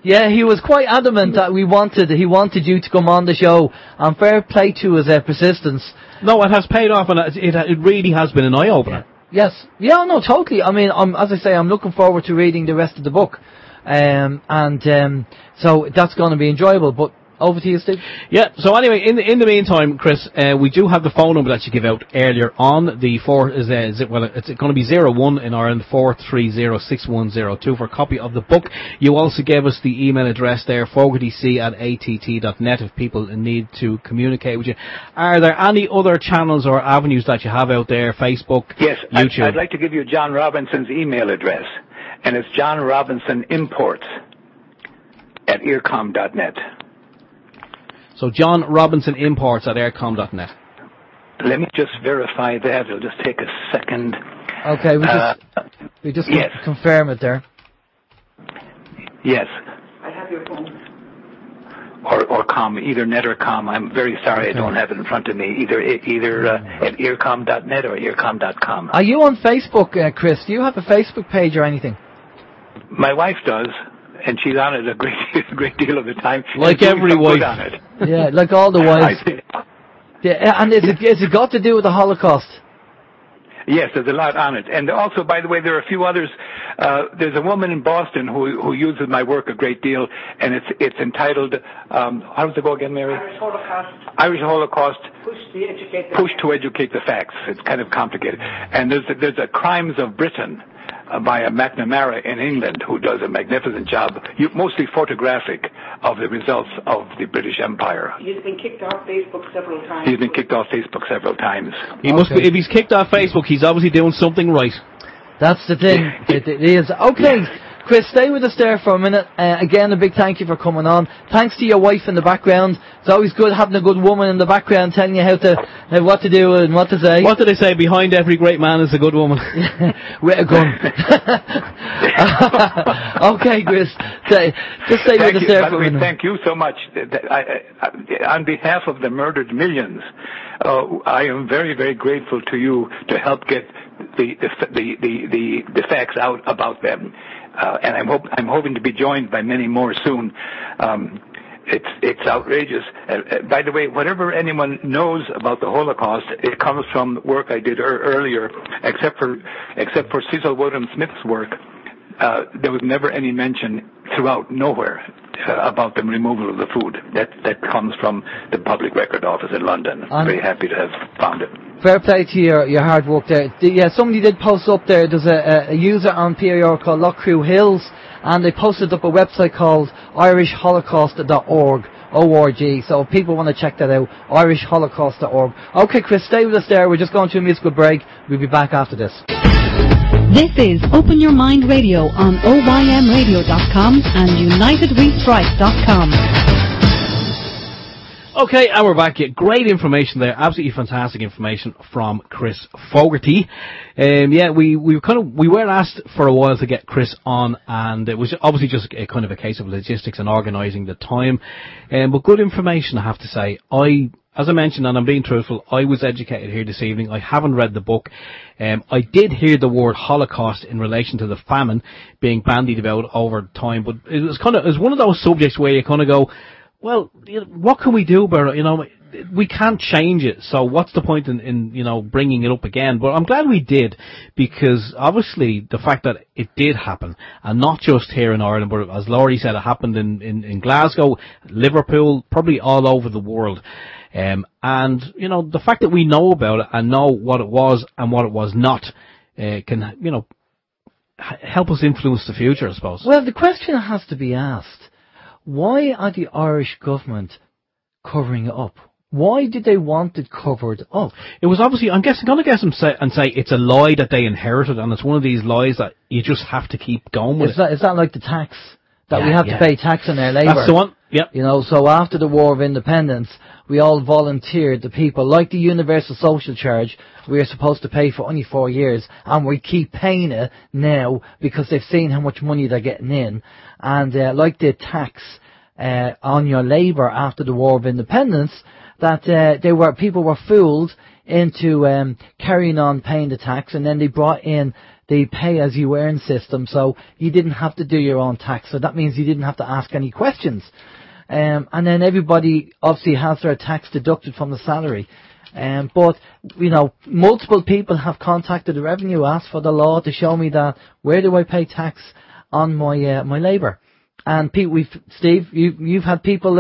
Yeah, he was quite adamant that he wanted you to come on the show, and fair play to his persistence. No, it has paid off, and it really has been an eye-opener. Yes. Yeah, no, totally. I mean, as I say, I'm looking forward to reading the rest of the book. So that's going to be enjoyable. But over to you, Steve. Yeah, so anyway, in the meantime, Chris, we do have the phone number that you gave out earlier on. It's going to be 01 in Ireland, 430-6102 for a copy of the book. You also gave us the email address there, fogartyc@att.net, if people need to communicate with you. Are there any other channels or avenues that you have out there, Facebook, yes, YouTube? I'd like to give you John Robinson's email address, and it's johnrobinsonimports@earcom.net. So John Robinson Imports at aircom.net. Let me just verify that. It'll just take a second. Okay, we just yes. Confirm it there. Yes. I have your phone. Or com, either net or com. I'm very sorry, okay. I don't have it in front of me. Either at earcom.net or earcom.com. Are you on Facebook, Chris? Do you have a Facebook page or anything? My wife does. And she's on it a great deal of the time. Like every wife. On it. Yeah, like all the wives. Yeah, and is it got to do with the Holocaust? Yes, there's a lot on it. And also, by the way, there are a few others. There's a woman in Boston who uses my work a great deal, and it's entitled, how does it go again, Mary? Irish Holocaust. Irish Holocaust. Push to educate the facts. It's kind of complicated. And there's a Crimes of Britain. by a McNamara in England who does a magnificent job, mostly photographic, of the results of the British Empire. He's been kicked off Facebook several times. He's been kicked off Facebook several times. He must be, if he's kicked off Facebook, he's obviously doing something right. That's the thing. It is. Okay, Chris, stay with us there for a minute. Again, a big thank you for coming on. Thanks to your wife in the background. It's always good having a good woman in the background telling you what to do and what to say. What do they say? Behind every great man is a good woman. With a gun. Okay, Chris. Just stay with us there for a minute. Thank you so much. On behalf of the murdered millions, I am very, very grateful to you to help get the facts out about them. And I'm hoping to be joined by many more soon. It's outrageous. By the way, whatever anyone knows about the Holocaust, it comes from work I did earlier. Except for Cecil William Smith's work, there was never any mention throughout nowhere about the removal of the food. That comes from the Public Record Office in London. I'm very happy to have found it. Fair play to your hard work there. Yeah, somebody did post up there. There's a user on PIR called Lockcrew Hills, and they posted up a website called irishholocaust.org. O-R-G. So if people want to check that out, irishholocaust.org. Okay, Chris, stay with us there. We're just going to a musical break. We'll be back after this. This is Open Your Mind Radio on OYMradio.com and UnitedWeStrike.com. Okay, and we're back. Yeah, great information there. Absolutely fantastic information from Chris Fogarty. Yeah, we were asked for a while to get Chris on, and it was obviously just a kind of a case of logistics and organising the time. But good information, I have to say. As I mentioned, and I'm being truthful, I was educated here this evening. I haven't read the book. I did hear the word Holocaust in relation to the famine being bandied about over time, but it was one of those subjects where you kind of go, well, what can we do about it? We can't change it, so what's the point in bringing it up again? But I'm glad we did, because obviously the fact that it did happen, and not just here in Ireland, but as Laurie said, it happened in Glasgow, Liverpool, probably all over the world. And the fact that we know about it and know what it was and what it was not, can, help us influence the future, I suppose. Well, the question has to be asked, why are the Irish government covering it up? Why did they want it covered up? It was obviously, I'm going to guess and say it's a lie that they inherited, and it's one of these lies that you just have to keep going with. Is that like the tax? That we have to pay tax on our labour? That's the one, yep. So after the War of Independence, we all volunteered, the people, like the universal social charge, we are supposed to pay for only 4 years, and we keep paying it now because they've seen how much money they're getting in. And like the tax on your labour after the War of Independence, that people were fooled into carrying on paying the tax, and then they brought in the pay-as-you-earn system, so you didn't have to do your own tax. So that means you didn't have to ask any questions. And then everybody obviously has their tax deducted from the salary. But, multiple people have contacted the revenue, asked for the law to show me that, where do I pay tax on my labour? And Steve, you've had people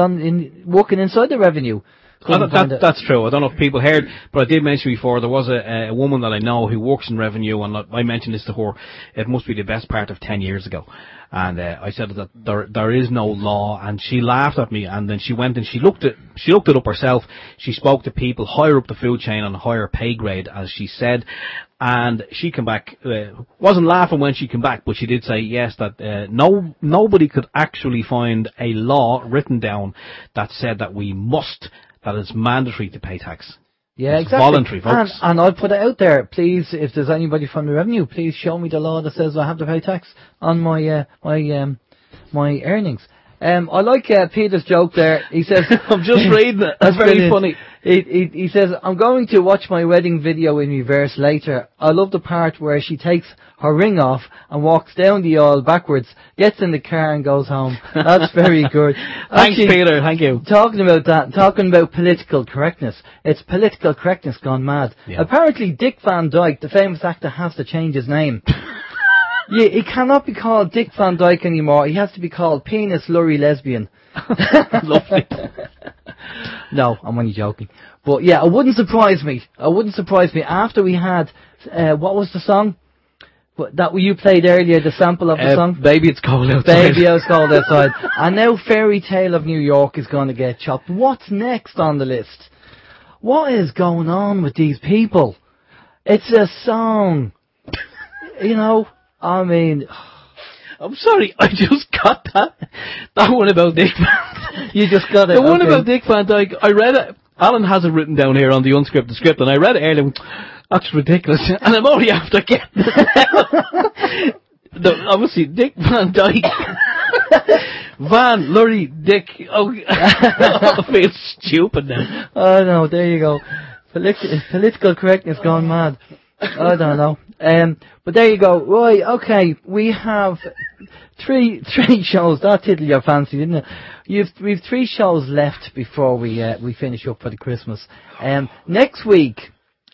working inside the revenue. That's true. I don't know if people heard, but I did mention before, there was a woman that I know who works in revenue, and I mentioned this to her, it must be the best part of 10 years ago. And I said that there is no law, and she laughed at me, and then she went and she looked it up herself. She spoke to people higher up the food chain on a higher pay grade, as she said, and she came back, wasn't laughing when she came back, but she did say yes, that nobody could actually find a law written down that said that that it's mandatory to pay tax. Yeah, it's exactly. Voluntary, folks. And I'll put it out there, please, if there's anybody from the revenue, please show me the law that says I have to pay tax on my earnings. I like Peter's joke there. He says, I'm just reading it. That's very funny. He says, I'm going to watch my wedding video in reverse later. I love the part where she takes her ring off and walks down the aisle backwards, gets in the car and goes home. That's very good. Thanks, Peter. Thank you. Talking about political correctness. It's political correctness gone mad. Yeah. Apparently Dick Van Dyke, the famous actor, has to change his name. Yeah, he cannot be called Dick Van Dyke anymore. He has to be called Penis Lurry Lesbian. Lovely. No, I'm only joking. But yeah, it wouldn't surprise me. After we had, what was the song? That you played earlier, the sample of the song? Baby, it's cold outside. Baby, it's cold outside. And now Fairy Tale of New York is going to get chopped. What's next on the list? What is going on with these people? It's a song. You know, I mean... I'm sorry, I just got that one about Dick Van Dyke. You just got it. The one about Dick Van Dyke, I read it. Alan has it written down here on the unscripted script, and I read it earlier. That's ridiculous. And I'm only after getting it. Obviously, Dick Van Dyke. Van, Lurry, Dick. Oh, I feel stupid now. Oh, no, there you go. Political correctness gone mad. I don't know. But there you go. Right, okay. We have three shows. That titled your fancy, didn't it? We've 3 shows left before we finish up for the Christmas. Next week,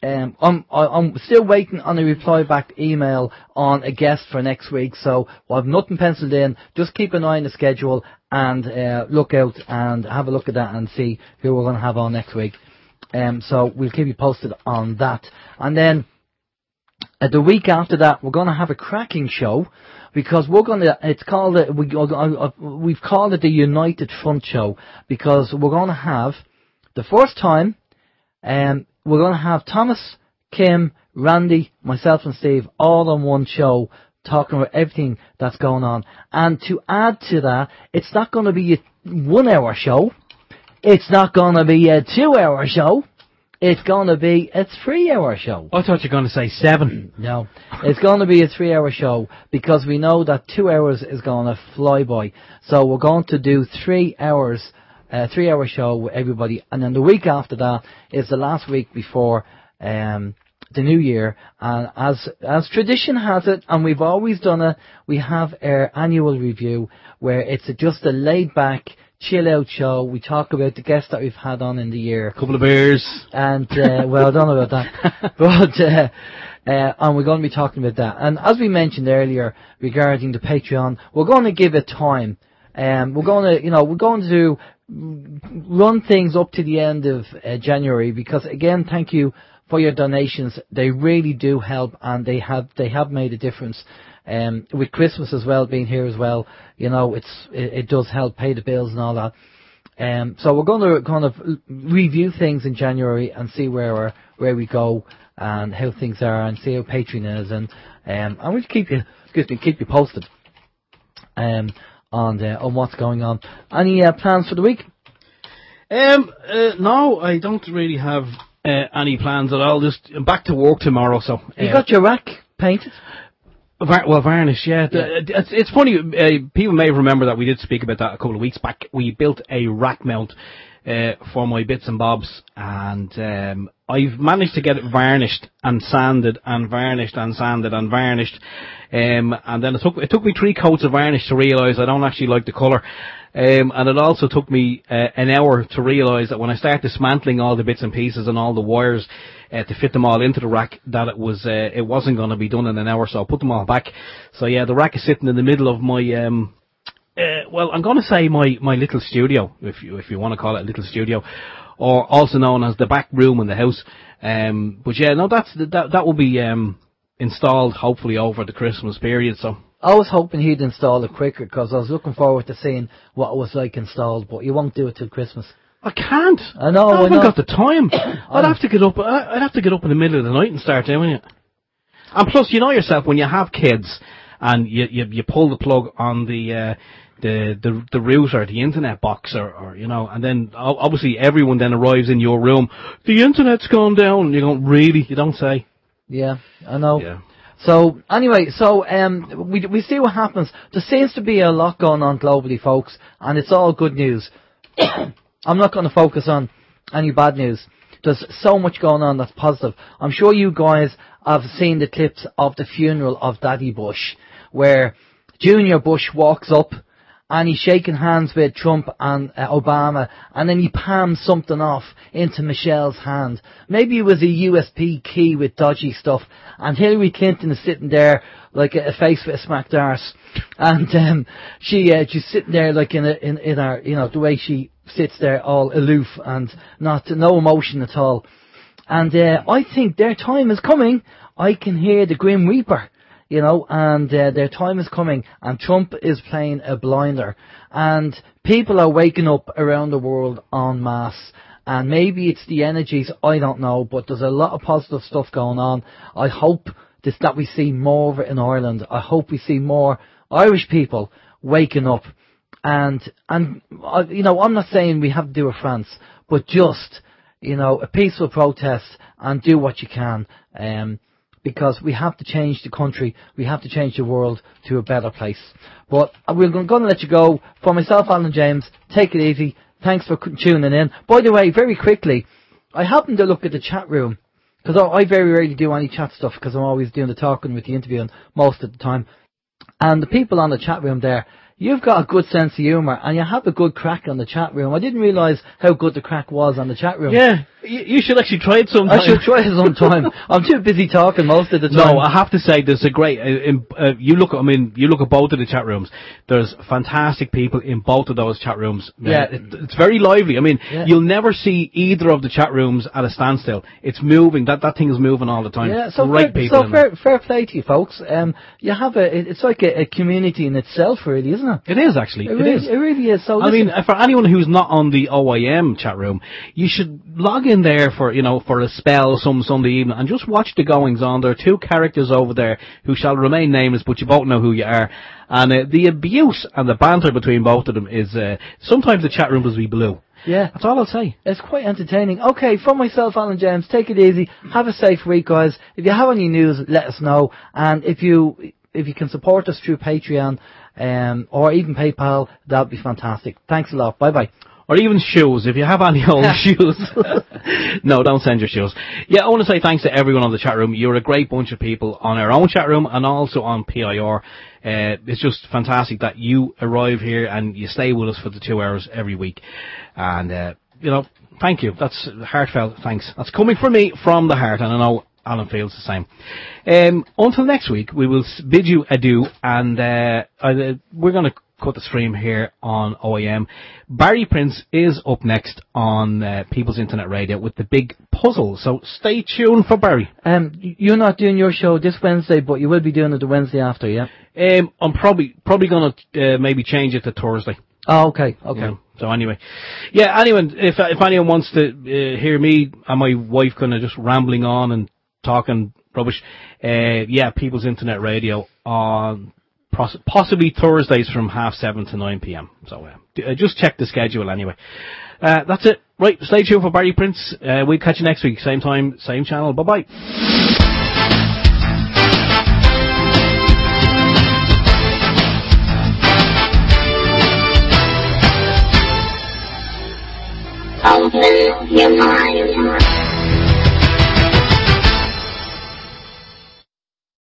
I'm still waiting on a reply back email on a guest for next week, so I have nothing penciled in. Just keep an eye on the schedule and look out and have a look at that and see who we're going to have on next week. So we'll keep you posted on that. And then the week after that, we're going to have a cracking show because we're going to. It's called we've called it the United Front Show because we're going to have the first time. We're going to have Thomas, Kim, Randy, myself and Steve all on one show talking about everything that's going on. And to add to that, it's not going to be a 1 hour show. It's not going to be a 2 hour show. It's going to be a 3 hour show. I thought you were going to say 7. No, it's going to be a 3 hour show because we know that 2 hours is going to fly by. So we're going to do 3 hours. 3 hour show with everybody, and then the week after that is the last week before the new year, and as tradition has it, and we've always done it, we have our annual review where it's just a laid back chill out show. We talk about the guests that we've had on in the year, a couple of beers, and well, I don't know about that, but and we're going to be talking about that. And as we mentioned earlier regarding the Patreon, we're going to give it time. We're going to run things up to the end of January because, again, thank you for your donations. They really do help, and they have made a difference. With Christmas as well being here as well, you know, it does help pay the bills and all that. So we're going to kind of review things in January and see where we go and how things are and see how Patreon is, and we'll keep you posted. On what's going on. Any plans for the week? No, I don't really have any plans at all. Just back to work tomorrow. So you got your rack painted? Varnish, yeah. It's funny. People may remember that we did speak about that a couple of weeks back. We built a rack mount for my bits and bobs, and I've managed to get it varnished and sanded and varnished and sanded and varnished. And then it took me 3 coats of varnish to realise I don't actually like the colour. And it also took me an hour to realise that when I started dismantling all the bits and pieces and all the wires to fit them all into the rack, that it wasn't going to be done in an hour, so I put them all back. So yeah, the rack is sitting in the middle of my well, I'm going to say my little studio, if you want to call it a little studio, or also known as the back room in the house. But yeah, no, that will be installed hopefully over the Christmas period. So I was hoping he'd install it quicker because I was looking forward to seeing what it was like installed, but you won't do it till Christmas. I can't. I know. I haven't got the time. I'd have to get up. I'd have to get up in the middle of the night and start doing it. And plus, you know yourself, when you have kids and you pull the plug on the router, the internet box, or you know, and then obviously everyone then arrives in your room. The internet's gone down. And you don't really. You don't say. Yeah, I know. Yeah. So anyway, we see what happens. There seems to be a lot going on globally, folks, and it's all good news. I'm not going to focus on any bad news. There's so much going on that's positive. I'm sure you guys have seen the clips of the funeral of Daddy Bush, where Junior Bush walks up and he's shaking hands with Trump and Obama, and then he palms something off into Michelle's hand. Maybe it was a USB key with dodgy stuff, and Hillary Clinton is sitting there like a face with a smacked arse, and she's sitting there like in her, you know, the way she sits there all aloof and no emotion at all. And I think their time is coming. I can hear the Grim Reaper. you know, and their time is coming, and Trump is playing a blinder, and people are waking up around the world en masse, and maybe it's the energies, I don't know, but there's a lot of positive stuff going on. I hope that we see more of it in Ireland. I hope we see more Irish people waking up, and you know, I'm not saying we have to do a France, but just, you know, a peaceful protest and do what you can, because we have to change the country, we have to change the world to a better place. But we're going to let you go. For myself, Alan James, take it easy. Thanks for tuning in. By the way, very quickly, I happened to look at the chat room, because I very rarely do any chat stuff, because I'm always doing the talking with the interviewing most of the time. And the people on the chat room there, you've got a good sense of humour, and you have a good crack on the chat room. I didn't realise how good the crack was on the chat room. Yeah, you should actually try it sometime. I should try it sometime. I'm too busy talking most of the time. No, I have to say, there's a great, you look at both of the chat rooms, there's fantastic people in both of those chat rooms. Yeah. It's very lively. I mean, you'll never see either of the chat rooms at a standstill. It's moving, that thing is moving all the time. Yeah, so fair play to you folks. You have it's like a community in itself, really, isn't it? It is, actually. It is. It really is. So I mean, for anyone who's not on the OYM chat room, you should log in there for a spell some Sunday evening and just watch the goings on. There are two characters over there who shall remain nameless, but you both know who you are. And the abuse and the banter between both of them is, sometimes the chat room does be blue. Yeah. That's all I'll say. It's quite entertaining. Okay, from myself, Alan James, take it easy. Have a safe week, guys. If you have any news, let us know. And if you can support us through Patreon, or even PayPal, that'd be fantastic. Thanks a lot. Bye bye. Or even shoes, if you have any old shoes. No, don't send your shoes. Yeah, I want to say thanks to everyone on the chat room. You're a great bunch of people on our own chat room and also on PIR. It's just fantastic that you arrive here and you stay with us for the 2 hours every week. And, you know, thank you. That's heartfelt thanks. That's coming from me, from the heart, and I know Alan feels the same. Until next week, we will bid you adieu, and we're going to cut the stream here on OYM. Barry Prince is up next on People's Internet Radio with the big puzzle, so stay tuned for Barry. You're not doing your show this Wednesday, but you will be doing it the Wednesday after, yeah? I'm probably going to maybe change it to Thursday. Oh, okay. Yeah. So anyway, if anyone wants to hear me and my wife kind of just rambling on and talking rubbish, People's Internet Radio on possibly Thursdays from 7:30 to 9 p.m. So just check the schedule anyway. That's it. Right, stay tuned for Barry Prince. We'll catch you next week, same time, same channel. Bye bye. Open your mind.